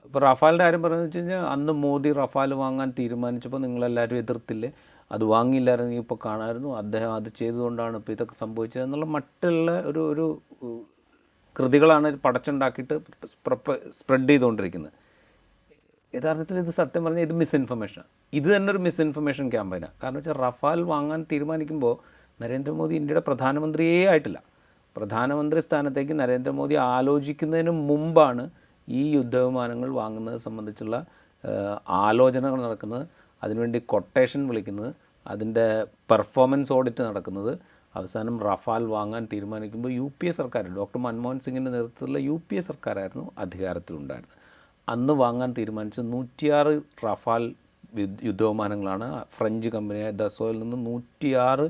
ഇപ്പോൾ റഫാലിൻ്റെ കാര്യം പറയുന്നത് വെച്ച് കഴിഞ്ഞാൽ അന്ന് മോദി റഫാൽ വാങ്ങാൻ തീരുമാനിച്ചപ്പോൾ നിങ്ങളെല്ലാവരും എതിർത്തില്ലേ, അത് വാങ്ങിയില്ലായിരുന്നെങ്കിൽ ഇപ്പോൾ കാണാമായിരുന്നു, അദ്ദേഹം അത് ചെയ്തുകൊണ്ടാണ് ഇപ്പോൾ ഇതൊക്കെ സംഭവിച്ചത് എന്നുള്ള മറ്റുള്ള ഒരു കൃതികളാണ് പടച്ചുണ്ടാക്കിയിട്ട് സ്പ്രെഡ് ചെയ്തുകൊണ്ടിരിക്കുന്നത്. യഥാർത്ഥത്തിൽ ഇത് സത്യം പറഞ്ഞാൽ ഇത് മിസ്ഇൻഫർമേഷനാണ്. ഇത് തന്നെ ഒരു മിസ്ഇൻഫർമേഷൻ ക്യാമ്പയിനാണ്. കാരണം വെച്ചാൽ റഫാൽ വാങ്ങാൻ തീരുമാനിക്കുമ്പോൾ നരേന്ദ്രമോദി ഇന്ത്യയുടെ പ്രധാനമന്ത്രിയേ ആയിട്ടില്ല. പ്രധാനമന്ത്രി സ്ഥാനത്തേക്ക് നരേന്ദ്രമോദി ആലോചിക്കുന്നതിന് മുമ്പാണ് ഈ യുദ്ധവിമാനങ്ങൾ വാങ്ങുന്നത് സംബന്ധിച്ചുള്ള ആലോചനകൾ നടക്കുന്നത്, അതിനുവേണ്ടി കൊട്ടേഷൻ വിളിക്കുന്നത്, അതിൻ്റെ പെർഫോമൻസ് ഓഡിറ്റ് നടക്കുന്നത്. അവസാനം റഫാൽ വാങ്ങാൻ തീരുമാനിക്കുമ്പോൾ UPA സർക്കാർ, ഡോക്ടർ മൻമോഹൻ സിംഗിൻ്റെ നേതൃത്വത്തിലുള്ള UPA സർക്കാരായിരുന്നു അധികാരത്തിലുണ്ടായിരുന്നത്. അന്ന് വാങ്ങാൻ തീരുമാനിച്ചത് 106 റഫാൽ യുദ്ധവിമാനങ്ങളാണ്. ഫ്രഞ്ച് കമ്പനിയായ ദസോയിൽ നിന്ന് 106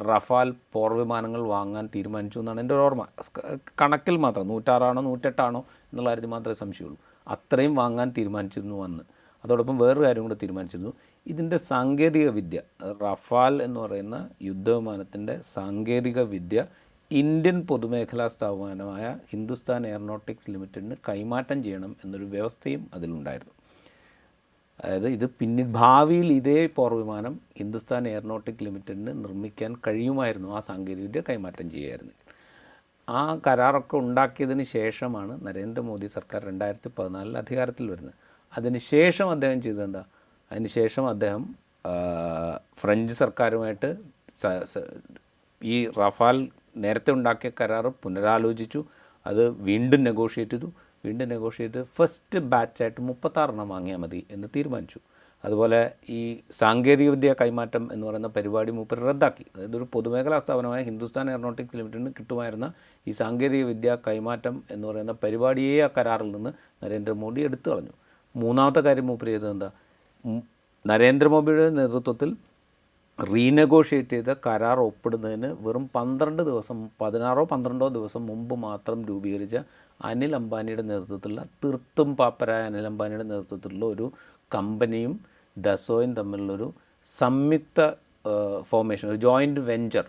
റഫാൽ പോർവിമാനങ്ങൾ വാങ്ങാൻ തീരുമാനിച്ചു എന്നാണ് എൻ്റെ ഒരു ഓർമ്മ. കണക്കിൽ മാത്രം 106 ആണോ 108 ആണോ എന്നുള്ള കാര്യത്തിൽ മാത്രമേ സംശയമുള്ളൂ. അത്രയും വാങ്ങാൻ തീരുമാനിച്ചിരുന്നു അന്ന്. അതോടൊപ്പം വേറൊരു കാര്യം കൂടെ തീരുമാനിച്ചിരുന്നു. ഇതിൻ്റെ സാങ്കേതിക വിദ്യ, റഫാൽ എന്ന് പറയുന്ന യുദ്ധവിമാനത്തിൻ്റെ സാങ്കേതിക വിദ്യ ഇന്ത്യൻ പൊതുമേഖലാ സ്ഥാപനമായ ഹിന്ദുസ്ഥാൻ എയറോനോട്ടിക്സ് ലിമിറ്റഡിന് കൈമാറ്റം ചെയ്യണം എന്നൊരു വ്യവസ്ഥയും അതിലുണ്ടായിരുന്നു. അതായത് ഇത് ഭാവിയിൽ ഇതേ പോർവിമാനം ഹിന്ദുസ്ഥാൻ എയറോനോട്ടിക് ലിമിറ്റഡിന് നിർമ്മിക്കാൻ കഴിയുമായിരുന്നു ആ സാങ്കേതികവിദ്യ കൈമാറ്റം ചെയ്യുമായിരുന്നു. ആ കരാറൊക്കെ ഉണ്ടാക്കിയതിന് ശേഷമാണ് നരേന്ദ്രമോദി സർക്കാർ 2014 അധികാരത്തിൽ വരുന്നത്. അതിനുശേഷം അദ്ദേഹം ചെയ്തതെന്താ? അതിനുശേഷം അദ്ദേഹം ഫ്രഞ്ച് സർക്കാരുമായിട്ട് ഈ റഫാൽ നേരത്തെ ഉണ്ടാക്കിയ കരാർ പുനരാലോചിച്ചു. അത് വീണ്ടും നെഗോഷിയേറ്റ് ചെയ്ത് ഫസ്റ്റ് ബാച്ചായിട്ട് 36 വാങ്ങിയാൽ മതി എന്ന് തീരുമാനിച്ചു. അതുപോലെ ഈ സാങ്കേതികവിദ്യ കൈമാറ്റം എന്ന് പറയുന്ന പരിപാടി മൂപ്പർ റദ്ദാക്കി. അതായത് ഒരു പൊതുമേഖലാ സ്ഥാപനമായ ഹിന്ദുസ്ഥാൻ എയറോനോട്ടിക്സ് ലിമിറ്റഡിന് കിട്ടുമായിരുന്ന ഈ സാങ്കേതികവിദ്യ കൈമാറ്റം എന്ന് പറയുന്ന പരിപാടിയെ ആ കരാറിൽ നിന്ന് നരേന്ദ്രമോദി എടുത്തു കളഞ്ഞു. മൂന്നാമത്തെ കാര്യം മൂപ്പർ ചെയ്തത് എന്താ? നരേന്ദ്രമോദിയുടെ നേതൃത്വത്തിൽ റീനെഗോഷിയേറ്റ് ചെയ്ത കരാർ ഒപ്പിടുന്നതിന് വെറും 16 ദിവസം മുമ്പ് മാത്രം രൂപീകരിച്ച അനിൽ അംബാനിയുടെ നേതൃത്വത്തിലുള്ള തീർത്തും പാപ്പരായ അനിൽ അംബാനിയുടെ നേതൃത്വത്തിലുള്ള ഒരു കമ്പനിയും ദസോയും തമ്മിലുള്ളൊരു സംയുക്ത ഫോർമേഷൻ, ഒരു ജോയിൻറ്റ് വെഞ്ചർ,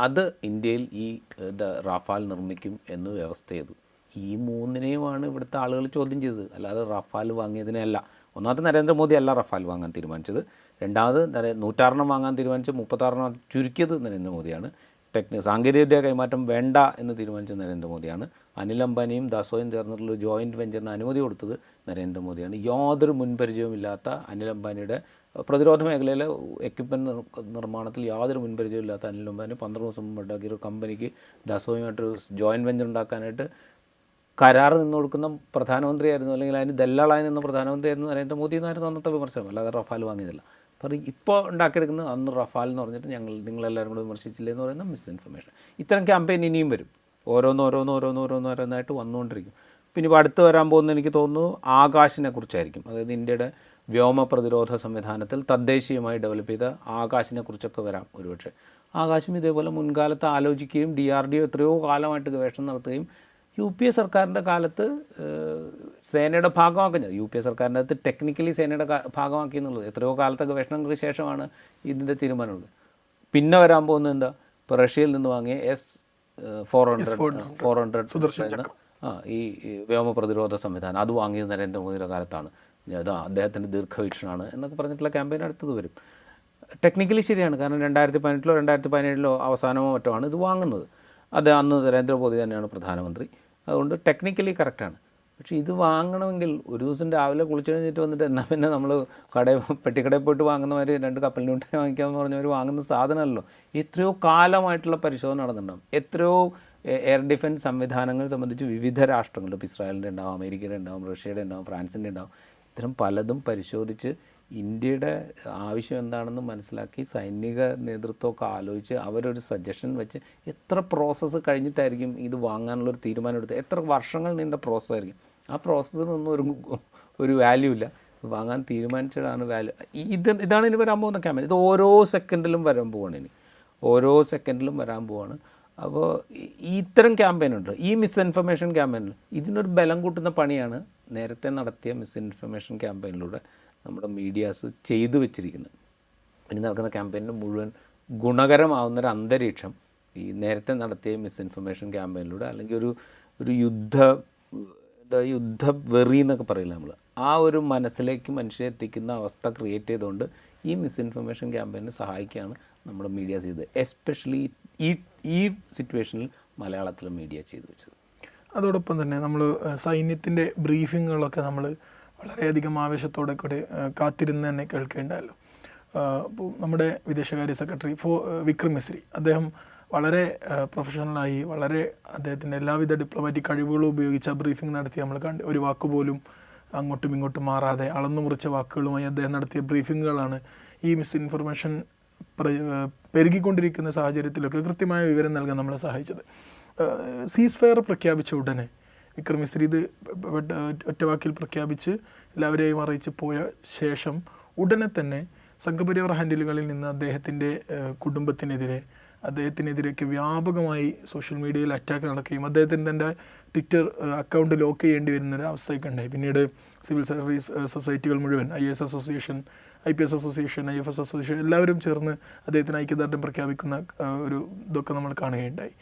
അത് ഇന്ത്യയിൽ ഈ റഫാൽ നിർമ്മിക്കും എന്ന് വ്യവസ്ഥ ചെയ്തു. ഈ മൂന്നിനെയുമാണ് ഇവിടുത്തെ ആളുകൾ ചോദ്യം ചെയ്തത്, അല്ലാതെ റഫാൽ വാങ്ങിയതിനെയല്ല. ഒന്നാമത്തെ നരേന്ദ്രമോദി അല്ല റഫാൽ വാങ്ങാൻ തീരുമാനിച്ചത്. രണ്ടാമത് 106 വാങ്ങാൻ തീരുമാനിച്ച് 36 ചുരുക്കിയത് നരേന്ദ്രമോദിയാണ്. സാങ്കേതികവിദ്യ കൈമാറ്റം വേണ്ട എന്ന് തീരുമാനിച്ച നരേന്ദ്രമോദിയാണ്. അനിൽ അംബാനിയും ദസോയും ചേർന്നിട്ടുള്ള ജോയിൻറ്റ് വെഞ്ചറിന് അനുമതി കൊടുത്തത് നരേന്ദ്രമോദിയാണ്. യാതൊരു മുൻപരിചയവുമില്ലാത്ത അനിൽ അംബാനിയുടെ പ്രതിരോധ മേഖലയിലെ എക്യുപ്മെൻറ്റ് നിർമ്മാണത്തിൽ യാതൊരു മുൻപരിചയമില്ലാത്ത അനിൽ അംബാനി 12 ദിവസം മുമ്പ് ഉണ്ടാക്കിയ ഒരു കമ്പനിക്ക് ദസോയുമായിട്ടൊരു ജോയിൻറ്റ് വെഞ്ചർ ഉണ്ടാക്കാനായിട്ട് കരാർ നിന്ന് കൊടുക്കുന്ന പ്രധാനമന്ത്രിയായിരുന്നു, അല്ലെങ്കിൽ അതിന് ദല്ലാളായി നിന്ന പ്രധാനമന്ത്രിയായിരുന്നു നരേന്ദ്രമോദി എന്നായിരുന്നു അന്നത്തെ വിമർശനം. അല്ലാതെ റഫാൽ വാങ്ങിയതില്ല. പറയും ഇപ്പോൾ ഉണ്ടാക്കിയെടുക്കുന്നത് അന്ന് റഫാൽ എന്ന് പറഞ്ഞിട്ട് നിങ്ങളെല്ലാവരും കൂടെ വിമർശിച്ചില്ലേ എന്ന് പറയുന്ന മിസ്ഇൻഫർമേഷൻ. ഇത്തരം ക്യാമ്പയിൻ ഇനിയും വരും. ഓരോന്നായിട്ട് വന്നുകൊണ്ടിരിക്കും. പിന്നെ ഇപ്പോൾ അടുത്ത് വരാൻ പോകുന്ന എനിക്ക് തോന്നുന്നു ആകാശിനെ കുറിച്ചായിരിക്കും. അതായത് ഇന്ത്യയുടെ വ്യോമ പ്രതിരോധ സംവിധാനത്തിൽ തദ്ദേശീയമായി ഡെവലപ്പ് ചെയ്ത ആകാശിനെ കുറിച്ചൊക്കെ വരാം ഒരുപക്ഷെ. ആകാശം ഇതേപോലെ മുൻകാലത്ത് ആലോചിക്കുകയും DRDO എത്രയോ കാലമായിട്ട് ഗവേഷണം നടത്തുകയും UPA സർക്കാരിൻ്റെ കാലത്ത് സേനയുടെ ഭാഗമാക്കുന്നത്, UPA സർക്കാരിൻ്റെ അകത്ത് ടെക്നിക്കലി സേനയുടെ ഭാഗമാക്കി എന്നുള്ളത് എത്രയോ കാലത്തെ ഗവേഷണങ്ങൾക്ക് ശേഷമാണ് ഇതിൻ്റെ തീരുമാനമുള്ളത്. പിന്നെ വരാൻ പോകുന്നത് എന്താ? ഇപ്പോൾ റഷ്യയിൽ നിന്ന് വാങ്ങിയ S-400 ഈ വ്യോമ പ്രതിരോധ സംവിധാനം അത് വാങ്ങിയത് നരേന്ദ്രമോദിയുടെ കാലത്താണ്, അത് അദ്ദേഹത്തിൻ്റെ ദീർഘവീക്ഷണമാണ് എന്നൊക്കെ പറഞ്ഞിട്ടുള്ള ക്യാമ്പയിൻ അടുത്തത് വരും. ടെക്നിക്കലി ശരിയാണ്, കാരണം 2018 2017 അവസാനമോ മറ്റോ ആണ് ഇത് വാങ്ങുന്നത്. അത് അന്ന് നരേന്ദ്രമോദി തന്നെയാണ് പ്രധാനമന്ത്രി, അതുകൊണ്ട് ടെക്നിക്കലി കറക്റ്റാണ്. പക്ഷേ ഇത് വാങ്ങണമെങ്കിൽ ഒരു ദിവസം രാവിലെ കുളിച്ച് കഴിഞ്ഞിട്ട് വന്നിട്ട് എന്നാൽ പിന്നെ നമ്മൾ പെട്ടിക്കടയിൽ പോയിട്ട് വാങ്ങുന്ന മാതിരി 2 കപ്പലിന് മുട്ടായി വാങ്ങിക്കാമെന്ന് പറഞ്ഞവർ വാങ്ങുന്ന സാധനമല്ലോ. എത്രയോ കാലമായിട്ടുള്ള പരിശോധന നടന്നിട്ടുണ്ടാകും. എത്രയോ എയർ ഡിഫൻസ് സംവിധാനങ്ങൾ സംബന്ധിച്ച് വിവിധ രാഷ്ട്രങ്ങളുടെ, ഇപ്പോൾ ഇസ്രായേലിൻ്റെ ഉണ്ടാവും, അമേരിക്കയുടെ ഉണ്ടാവും, റഷ്യയുടെ ഉണ്ടാവും, ഫ്രാൻസിൻ്റെ ഉണ്ടാവും, ഇത്തരം പലതും പരിശോധിച്ച് ഇന്ത്യയുടെ ആവശ്യം എന്താണെന്ന് മനസ്സിലാക്കി സൈനിക നേതൃത്വമൊക്കെ ആലോചിച്ച് അവരൊരു സജഷൻ വെച്ച് എത്ര പ്രോസസ്സ് കഴിഞ്ഞിട്ടായിരിക്കും ഇത് വാങ്ങാനുള്ളൊരു തീരുമാനം എടുത്ത്, എത്ര വർഷങ്ങൾ നീണ്ട പ്രോസസ്സായിരിക്കും. ആ പ്രോസസ്സിനൊന്നും ഒരു വാല്യൂ ഇല്ല. വാങ്ങാൻ തീരുമാനിച്ചതാണ് വാല്യൂ. ഇതാണ് ഇനി വരാൻ പോകുന്ന ക്യാമ്പയിൻ. ഇത് ഓരോ സെക്കൻഡിലും വരാൻ പോവാണ്. ഓരോ സെക്കൻഡിലും വരാൻ പോവാണ്. അപ്പോൾ ഇത്തരം ക്യാമ്പയിനുണ്ട്, ഈ മിസ്ഇൻഫർമേഷൻ ക്യാമ്പയിനിൽ ഇതിനൊരു ബലം കൂട്ടുന്ന പണിയാണ് നേരത്തെ നടത്തിയ മിസ്ഇൻഫർമേഷൻ ക്യാമ്പയിനിലൂടെ നമ്മുടെ മീഡിയാസ് ചെയ്തു വെച്ചിരിക്കുന്നത്. ഇനി നടക്കുന്ന ക്യാമ്പയിനിന് മുഴുവൻ ഗുണകരമാവുന്നൊരു അന്തരീക്ഷം ഈ നേരത്തെ നടത്തിയ മിസ്ഇൻഫർമേഷൻ ക്യാമ്പയിനിലൂടെ, അല്ലെങ്കിൽ ഒരു യുദ്ധ വെറി എന്നൊക്കെ പറയില്ല നമ്മൾ, ആ ഒരു മനസ്സിലേക്ക് മനുഷ്യരെ എത്തിക്കുന്ന അവസ്ഥ ക്രിയേറ്റ് ചെയ്തുകൊണ്ട് ഈ മിസ്ഇൻഫർമേഷൻ ക്യാമ്പയിന് സഹായിക്കുകയാണ് നമ്മുടെ മീഡിയാസ് ചെയ്തത്. എസ്പെഷ്യലി ഈ സിറ്റുവേഷനിൽ മലയാളത്തിലെ മീഡിയ ചെയ്തു വെച്ചത്. അതോടൊപ്പം തന്നെ നമ്മൾ സൈന്യത്തിൻ്റെ ബ്രീഫിങ്ങുകളൊക്കെ നമ്മൾ വളരെയധികം ആവേശത്തോടെ കൂടെ കാത്തിരുന്ന് തന്നെ കേൾക്കേണ്ടതല്ലോ. അപ്പോൾ നമ്മുടെ വിദേശകാര്യ സെക്രട്ടറി വിക്രം മിസ്രി, അദ്ദേഹം വളരെ പ്രൊഫഷണലായി, വളരെ അദ്ദേഹത്തിൻ്റെ എല്ലാവിധ ഡിപ്ലോമാറ്റിക് കഴിവുകളും ഉപയോഗിച്ച് ആ ബ്രീഫിംഗ് നടത്തി നമ്മൾ ഒരു വാക്കുപോലും അങ്ങോട്ടും ഇങ്ങോട്ടും മാറാതെ അളന്നു മുറിച്ച വാക്കുകളുമായി അദ്ദേഹം നടത്തിയ ബ്രീഫിങ്ങുകളാണ് ഈ മിസ്ഇൻഫർമേഷൻ പെരുകിക്കൊണ്ടിരിക്കുന്ന സാഹചര്യത്തിലൊക്കെ കൃത്യമായ വിവരം നൽകാൻ നമ്മളെ സഹായിച്ചത്. സീസ് ഫയർ പ്രഖ്യാപിച്ച ഉടനെ വിക്രം മിസ്രി ഇത് ഒറ്റവാക്കിൽ പ്രഖ്യാപിച്ച് എല്ലാവരെയും അറിയിച്ച് പോയ ശേഷം ഉടനെ തന്നെ സംഘപരിവാർ ഹാൻഡിലുകളിൽ നിന്ന് അദ്ദേഹത്തിൻ്റെ അദ്ദേഹത്തിനെതിരെയൊക്കെ വ്യാപകമായി സോഷ്യൽ മീഡിയയിൽ അറ്റാക്ക് നടക്കുകയും അദ്ദേഹത്തിൻ്റെ ട്വിറ്റർ അക്കൗണ്ട് ലോക്ക് ചെയ്യേണ്ടി വരുന്നൊരു അവസ്ഥയൊക്കെ ഉണ്ടായി. പിന്നീട് സിവിൽ സർവീസ് സൊസൈറ്റികൾ മുഴുവൻ, IAS association, IPS association, IFS association എല്ലാവരും ചേർന്ന് അദ്ദേഹത്തിന് ഐക്യദാർഢ്യം പ്രഖ്യാപിക്കുന്ന ഒരു ഇതൊക്കെ നമ്മൾ കാണുകയുണ്ടായി.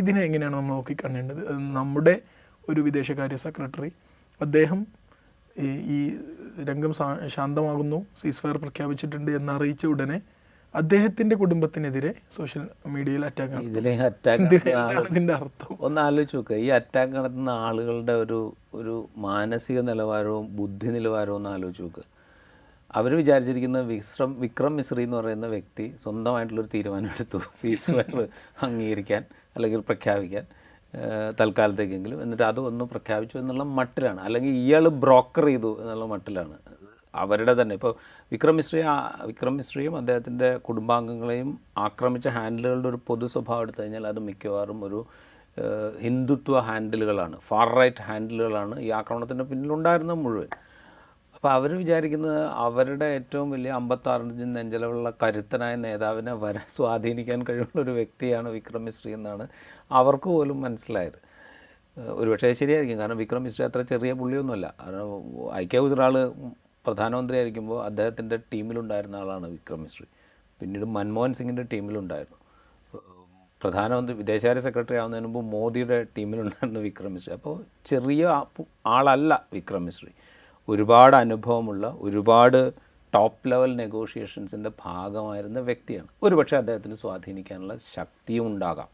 ഇതിനെ എങ്ങനെയാണ് നമ്മൾ നോക്കിക്കാണേണ്ടത്? നമ്മുടെ ഒരു വിദേശകാര്യ സെക്രട്ടറി, അദ്ദേഹം ഈ രംഗം ശാന്തമാകുന്നു, സീസ് ഫയർ പ്രഖ്യാപിച്ചിട്ടുണ്ട് എന്നറിയിച്ച ഉടനെ അദ്ദേഹത്തിൻ്റെ കുടുംബത്തിനെതിരെ സോഷ്യൽ മീഡിയയിൽ അറ്റാക്ക്. ഇതിൻ്റെ അർത്ഥം ഒന്ന് ആലോചിച്ച് നോക്കുക. ഈ അറ്റാക്ക് നടത്തുന്ന ആളുകളുടെ ഒരു മാനസിക നിലവാരവും ബുദ്ധി നിലവാരവും ഒന്ന് ആലോചിച്ച് നോക്കുക. അവർ വിചാരിച്ചിരിക്കുന്ന വിക്രം മിസ്രി എന്ന് പറയുന്ന വ്യക്തി സ്വന്തമായിട്ടുള്ളൊരു തീരുമാനമെടുത്തു സീസ് ഫയർ അംഗീകരിക്കാൻ അല്ലെങ്കിൽ പ്രഖ്യാപിക്കാൻ തൽക്കാലത്തേക്കെങ്കിലും, എന്നിട്ട് അതൊന്ന് പ്രഖ്യാപിച്ചു എന്നുള്ള മട്ടിലാണ്, അല്ലെങ്കിൽ ഇയാൾ ബ്രോക്കർ ചെയ്തു എന്നുള്ള മട്ടിലാണ് അവരുടെ തന്നെ. ഇപ്പോൾ വിക്രം മിശ്രയും അദ്ദേഹത്തിൻ്റെ കുടുംബാംഗങ്ങളെയും ആക്രമിച്ച ഹാൻഡിലുകളുടെ ഒരു പൊതു സ്വഭാവം എടുത്തു കഴിഞ്ഞാൽ അത് മിക്കവാറും ഒരു ഹിന്ദുത്വ ഹാൻഡിലുകളാണ്, ഫാർ റൈറ്റ് ഹാൻഡിലുകളാണ് ഈ ആക്രമണത്തിൻ്റെ പിന്നിലുണ്ടായിരുന്നത് മുഴുവൻ. അപ്പോൾ അവർ വിചാരിക്കുന്നത് അവരുടെ ഏറ്റവും വലിയ 56 ഇഞ്ച് നെഞ്ചലവുള്ള കരുത്തനായ നേതാവിനെ വരെ സ്വാധീനിക്കാൻ കഴിവുള്ള ഒരു വ്യക്തിയാണ് വിക്രം മിശ്രി എന്നാണ് അവർക്ക് പോലും മനസ്സിലായത്. ഒരുപക്ഷേ ശരിയായിരിക്കും, കാരണം വിക്രം മിശ്രി അത്ര ചെറിയ പുള്ളിയൊന്നുമല്ല. കാരണം ഐക്യ ഗുജറാൾ പ്രധാനമന്ത്രി ആയിരിക്കുമ്പോൾ അദ്ദേഹത്തിൻ്റെ ടീമിലുണ്ടായിരുന്ന ആളാണ് വിക്രം മിശ്രി. പിന്നീട് മൻമോഹൻ സിംഗിൻ്റെ ടീമിലുണ്ടായിരുന്നു. പ്രധാനമന്ത്രി വിദേശകാര്യ സെക്രട്ടറി ആവുന്നതിന് മുമ്പ് മോദിയുടെ ടീമിലുണ്ടായിരുന്നു വിക്രം മിശ്രി. അപ്പോൾ ചെറിയ ആളല്ല വിക്രം മിശ്രി. ഒരുപാട് അനുഭവമുള്ള, ഒരുപാട് ടോപ്പ് ലെവൽ നെഗോഷിയേഷൻസിൻ്റെ ഭാഗമായിരുന്ന വ്യക്തിയാണ്. ഒരുപക്ഷെ അദ്ദേഹത്തിന് സ്വാധീനിക്കാനുള്ള ശക്തിയും ഉണ്ടാകാം.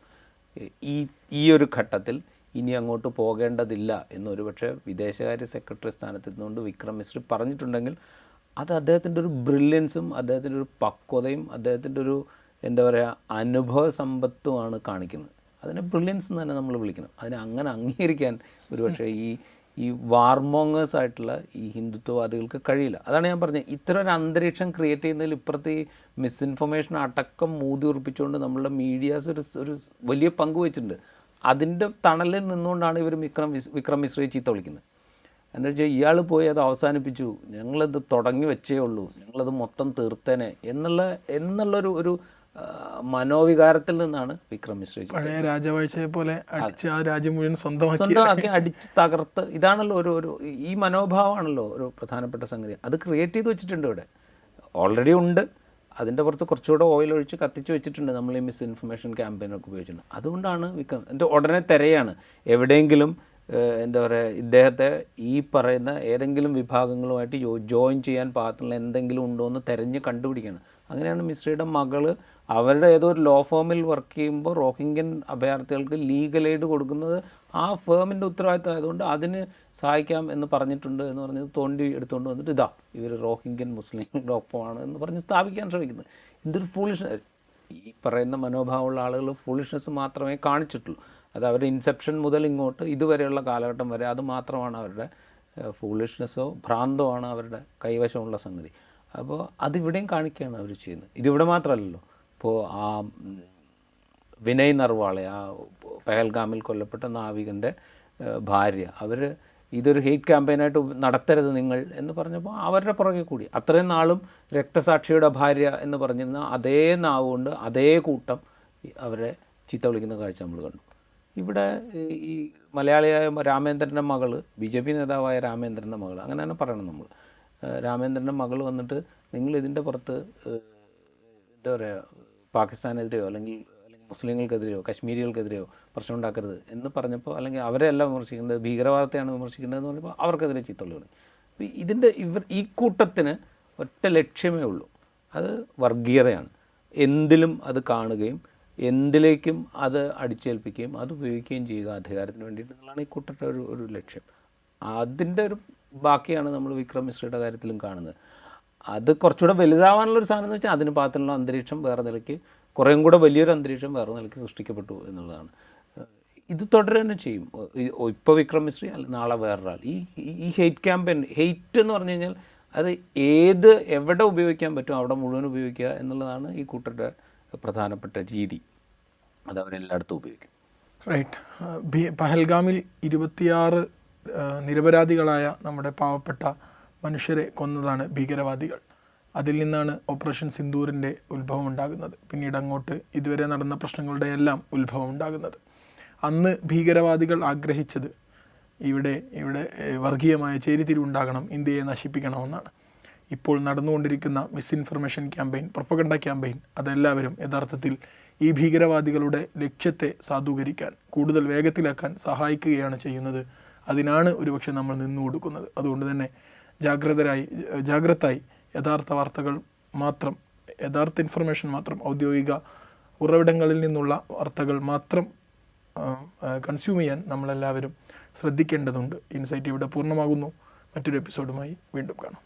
ഈ ഒരു ഘട്ടത്തിൽ ഇനി അങ്ങോട്ട് പോകേണ്ടതില്ല എന്നൊരു പക്ഷേ വിദേശകാര്യ സെക്രട്ടറി സ്ഥാനത്ത് നിന്നുകൊണ്ട് വിക്രം മിശ്രി പറഞ്ഞിട്ടുണ്ടെങ്കിൽ അത് അദ്ദേഹത്തിൻ്റെ ഒരു ബ്രില്യൻസും അദ്ദേഹത്തിൻ്റെ ഒരു പക്വതയും അദ്ദേഹത്തിൻ്റെ ഒരു എന്താ പറയുക അനുഭവ സമ്പത്തുമാണ് കാണിക്കുന്നത്. അതിനെ ബ്രില്യൻസ് എന്ന് തന്നെ നമ്മൾ വിളിക്കണം. അതിനെ അങ്ങനെ അംഗീകരിക്കാൻ ഒരുപക്ഷെ ഈ വാർമോങ്ങേഴ്സ് ആയിട്ടുള്ള ഈ ഹിന്ദുത്വവാദികൾക്ക് കഴിയില്ല. അതാണ് ഞാൻ പറഞ്ഞത്, ഇത്തരം ഒരു അന്തരീക്ഷം ക്രിയേറ്റ് ചെയ്യുന്നതിൽ ഇപ്പുറത്ത് ഈ മിസ്ഇൻഫർമേഷൻ അടക്കം മൂതി ഉറപ്പിച്ചുകൊണ്ട് നമ്മളുടെ മീഡിയാസ് ഒരു വലിയ പങ്ക് വഹിച്ചിട്ടുണ്ട്. അതിൻ്റെ തണലിൽ നിന്നുകൊണ്ടാണ് ഇവർ വിക്രം മിശ്രയെ ചീത്ത വിളിക്കുന്നത്. എന്താ വെച്ചാൽ ഇയാൾ പോയി അത് അവസാനിപ്പിച്ചു, ഞങ്ങളത് തുടങ്ങി വെച്ചേ ഉള്ളൂ, ഞങ്ങളത് മൊത്തം തീർത്തേനെ എന്നുള്ളൊരു മനോവികാരത്തിൽ നിന്നാണ് വിക്രം മിശ്ര പഴയ രാജവാഴ്ചയെ പോലെ ആ രാജ്യം മുഴുവൻ സ്വന്തമാക്കി അടിച്ച് തകർത്ത്. ഇതാണല്ലോ ഒരു ഈ മനോഭാവമാണല്ലോ ഒരു പ്രധാനപ്പെട്ട സംഗതി. അത് ക്രിയേറ്റ് ചെയ്ത് വെച്ചിട്ടുണ്ട് ഇവിടെ, ഓൾറെഡി ഉണ്ട്. അതിൻ്റെ പുറത്ത് കുറച്ചുകൂടെ ഓയിൽ ഒഴിച്ച് കത്തിച്ച് വെച്ചിട്ടുണ്ട് നമ്മൾ ഈ മിസ് ഇൻഫർമേഷൻ ക്യാമ്പയിനൊക്കെ ഉപയോഗിച്ചിട്ടുണ്ട്. അതുകൊണ്ടാണ് വിക്രം എൻ്റെ ഉടനെ തിരയാണ് എവിടെയെങ്കിലും എന്താ പറയുക ഇദ്ദേഹത്തെ ഈ പറയുന്ന ഏതെങ്കിലും വിഭാഗങ്ങളുമായിട്ട് ജോയിൻ ചെയ്യാൻ പാകത്തിലുള്ള എന്തെങ്കിലും ഉണ്ടോ എന്ന് തിരഞ്ഞ് കണ്ടുപിടിക്കണം. അങ്ങനെയാണ് മിശ്രയുടെ മകള് അവരുടെ ഏതോ ഒരു ലോ ഫേമിൽ വർക്ക് ചെയ്യുമ്പോൾ റോഹിംഗ്യൻ അഭയാർത്ഥികൾക്ക് ലീഗൽ എയ്ഡ് കൊടുക്കുന്നത് ആ ഫേമിൻ്റെ ഉത്തരവാദിത്തം ആയതുകൊണ്ട് അതിന് സഹായിക്കാം എന്ന് പറഞ്ഞിട്ടുണ്ട് എന്ന് പറഞ്ഞത് തോണ്ടി എടുത്തുകൊണ്ട് വന്നിട്ട് ഇതാ ഇവർ റോഹിംഗ്യൻ മുസ്ലിങ്ങളുടെ ഒപ്പമാണ് എന്ന് പറഞ്ഞ് സ്ഥാപിക്കാൻ ശ്രമിക്കുന്നത്. എന്തൊരു ഫൂളിഷ്നെസ്! ഈ പറയുന്ന മനോഭാവമുള്ള ആളുകൾ ഫൂളിഷ്നെസ് മാത്രമേ കാണിച്ചിട്ടുള്ളൂ. അത് അവരുടെ ഇൻസെപ്ഷൻ മുതൽ ഇങ്ങോട്ട് ഇതുവരെയുള്ള കാലഘട്ടം വരെ അത് മാത്രമാണ് അവരുടെ ഫൂളിഷ്നെസ്സോ ഭ്രാന്തോ ആണ് അവരുടെ കൈവശമുള്ള സംഗതി. അപ്പോൾ അതിവിടെയും കാണിക്കുകയാണ് അവർ ചെയ്യുന്നത്. ഇതിവിടെ മാത്രമല്ലല്ലോ. ഇപ്പോൾ ആ വിനയ് നർവാളെ, ആ പെഹൽഗാമിൽ കൊല്ലപ്പെട്ട നാവികൻ്റെ ഭാര്യ, അവർ ഇതൊരു ഹെയ്റ്റ് ക്യാമ്പയിനായിട്ട് നടത്തരുത് നിങ്ങൾ എന്ന് പറഞ്ഞപ്പോൾ അവരുടെ പുറകെ കൂടി അത്രയും നാളും രക്തസാക്ഷിയുടെ ഭാര്യ എന്ന് പറഞ്ഞിരുന്ന അതേ നാവ് കൊണ്ട് അതേ കൂട്ടം അവരെ ചീത്ത വിളിക്കുന്ന കാഴ്ച നമ്മൾ കണ്ടു. ഇവിടെ ഈ മലയാളിയായ രാമേന്ദ്രൻ്റെ മകൾ, BJP നേതാവായ രാമേന്ദ്രൻ്റെ മകൾ, അങ്ങനെ തന്നെ പറയണം നമ്മൾ, രാമേന്ദ്രൻ്റെ മകൾ വന്നിട്ട് നിങ്ങൾ ഇതിൻ്റെ പുറത്ത് എന്താ പറയുക പാകിസ്ഥാനെതിരെയോ അല്ലെങ്കിൽ മുസ്ലിങ്ങൾക്കെതിരെയോ കശ്മീരികൾക്കെതിരെയോ പ്രശ്നം ഉണ്ടാക്കരുത് എന്ന് പറഞ്ഞപ്പോൾ, അല്ലെങ്കിൽ അവരെല്ലാം വിമർശിക്കുന്നത് ഭീകരവാദത്തെയാണ് വിമർശിക്കേണ്ടതെന്ന് പറഞ്ഞപ്പോൾ അവർക്കെതിരെ ചീത്തള്ളി തുടങ്ങി. അപ്പോൾ ഈ കൂട്ടത്തിന് ഒറ്റ ലക്ഷ്യമേ ഉള്ളൂ, അത് വർഗീയതയാണ്. എന്തിലും അത് കാണുകയും എന്തിലേക്കും അത് അടിച്ചേൽപ്പിക്കുകയും അത് ഉപയോഗിക്കുകയും ചെയ്യുക അധികാരത്തിന് വേണ്ടിയിട്ട് എന്നുള്ളതാണ് ഈ കൂട്ടരുടെ ഒരു ലക്ഷ്യം. അതിൻ്റെ ഒരു ബാക്കിയാണ് നമ്മൾ വിക്രം മിശ്രയുടെ കാര്യത്തിലും കാണുന്നത്. അത് കുറച്ചുകൂടെ വലുതാവാനുള്ളൊരു സാധനം എന്ന് വെച്ചാൽ അതിന് പാകത്തിലുള്ള അന്തരീക്ഷം വേറെ നിലയ്ക്ക്, കുറേയും കൂടെ വലിയൊരു അന്തരീക്ഷം വേറെ നിലയ്ക്ക് സൃഷ്ടിക്കപ്പെട്ടു എന്നുള്ളതാണ്. ഇത് തുടരുക തന്നെ ചെയ്യും. ഇപ്പോൾ വിക്രം മിശ്രി അല്ല നാളെ വേറൊരാൾ. ഈ ഹെയ്റ്റ് ക്യാമ്പയിൻ, ഹെയ്റ്റ് എന്ന് പറഞ്ഞു കഴിഞ്ഞാൽ അത് എവിടെ ഉപയോഗിക്കാൻ പറ്റും അവിടെ മുഴുവൻ ഉപയോഗിക്കുക എന്നുള്ളതാണ് ഈ കൂട്ടരുടെ പ്രധാനപ്പെട്ട രീതി. അത് അവരെല്ലായിടത്തും ഉപയോഗിക്കും. റൈറ്റ്. പഹൽഗാമിൽ 26 നിരപരാധികളായ നമ്മുടെ പാവപ്പെട്ട മനുഷ്യരെ കൊന്നതാണ് ഭീകരവാദികൾ. അതിൽ നിന്നാണ് ഓപ്പറേഷൻ സിന്ദൂറിൻ്റെ ഉത്ഭവം ഉണ്ടാകുന്നത്. പിന്നീട് അങ്ങോട്ട് ഇതുവരെ നടന്ന പ്രശ്നങ്ങളുടെ എല്ലാം ഉത്ഭവം ഉണ്ടാകുന്നത്. അന്ന് ഭീകരവാദികൾ ആഗ്രഹിച്ചത് ഇവിടെ വർഗീയമായ ചേരിതിരിവുണ്ടാകണം, ഇന്ത്യയെ നശിപ്പിക്കണമെന്നാണ്. ഇപ്പോൾ നടന്നുകൊണ്ടിരിക്കുന്ന മിസ്ഇൻഫർമേഷൻ ക്യാമ്പയിൻ, പ്രൊപ്പഗണ്ട ക്യാമ്പയിൻ, അതെല്ലാവരും യഥാർത്ഥത്തിൽ ഈ ഭീകരവാദികളുടെ ലക്ഷ്യത്തെ സാധൂകരിക്കാൻ, കൂടുതൽ വേഗത്തിലാക്കാൻ സഹായിക്കുകയാണ് ചെയ്യുന്നത്. അതിനാണ് ഒരുപക്ഷെ നമ്മൾ നിന്നു കൊടുക്കുന്നത്. അതുകൊണ്ട് തന്നെ ജാഗ്രതായി യഥാർത്ഥ വാർത്തകൾ മാത്രം, യഥാർത്ഥ ഇൻഫർമേഷൻ മാത്രം, ഔദ്യോഗിക ഉറവിടങ്ങളിൽ നിന്നുള്ള വാർത്തകൾ മാത്രം കൺസ്യൂം ചെയ്യാൻ നമ്മളെല്ലാവരും ശ്രദ്ധിക്കേണ്ടതുണ്ട്. ഇൻസൈറ്റ് ഇവിടെ പൂർണ്ണമാകുന്നു. മറ്റൊരു എപ്പിസോഡുമായി വീണ്ടും കാണാം.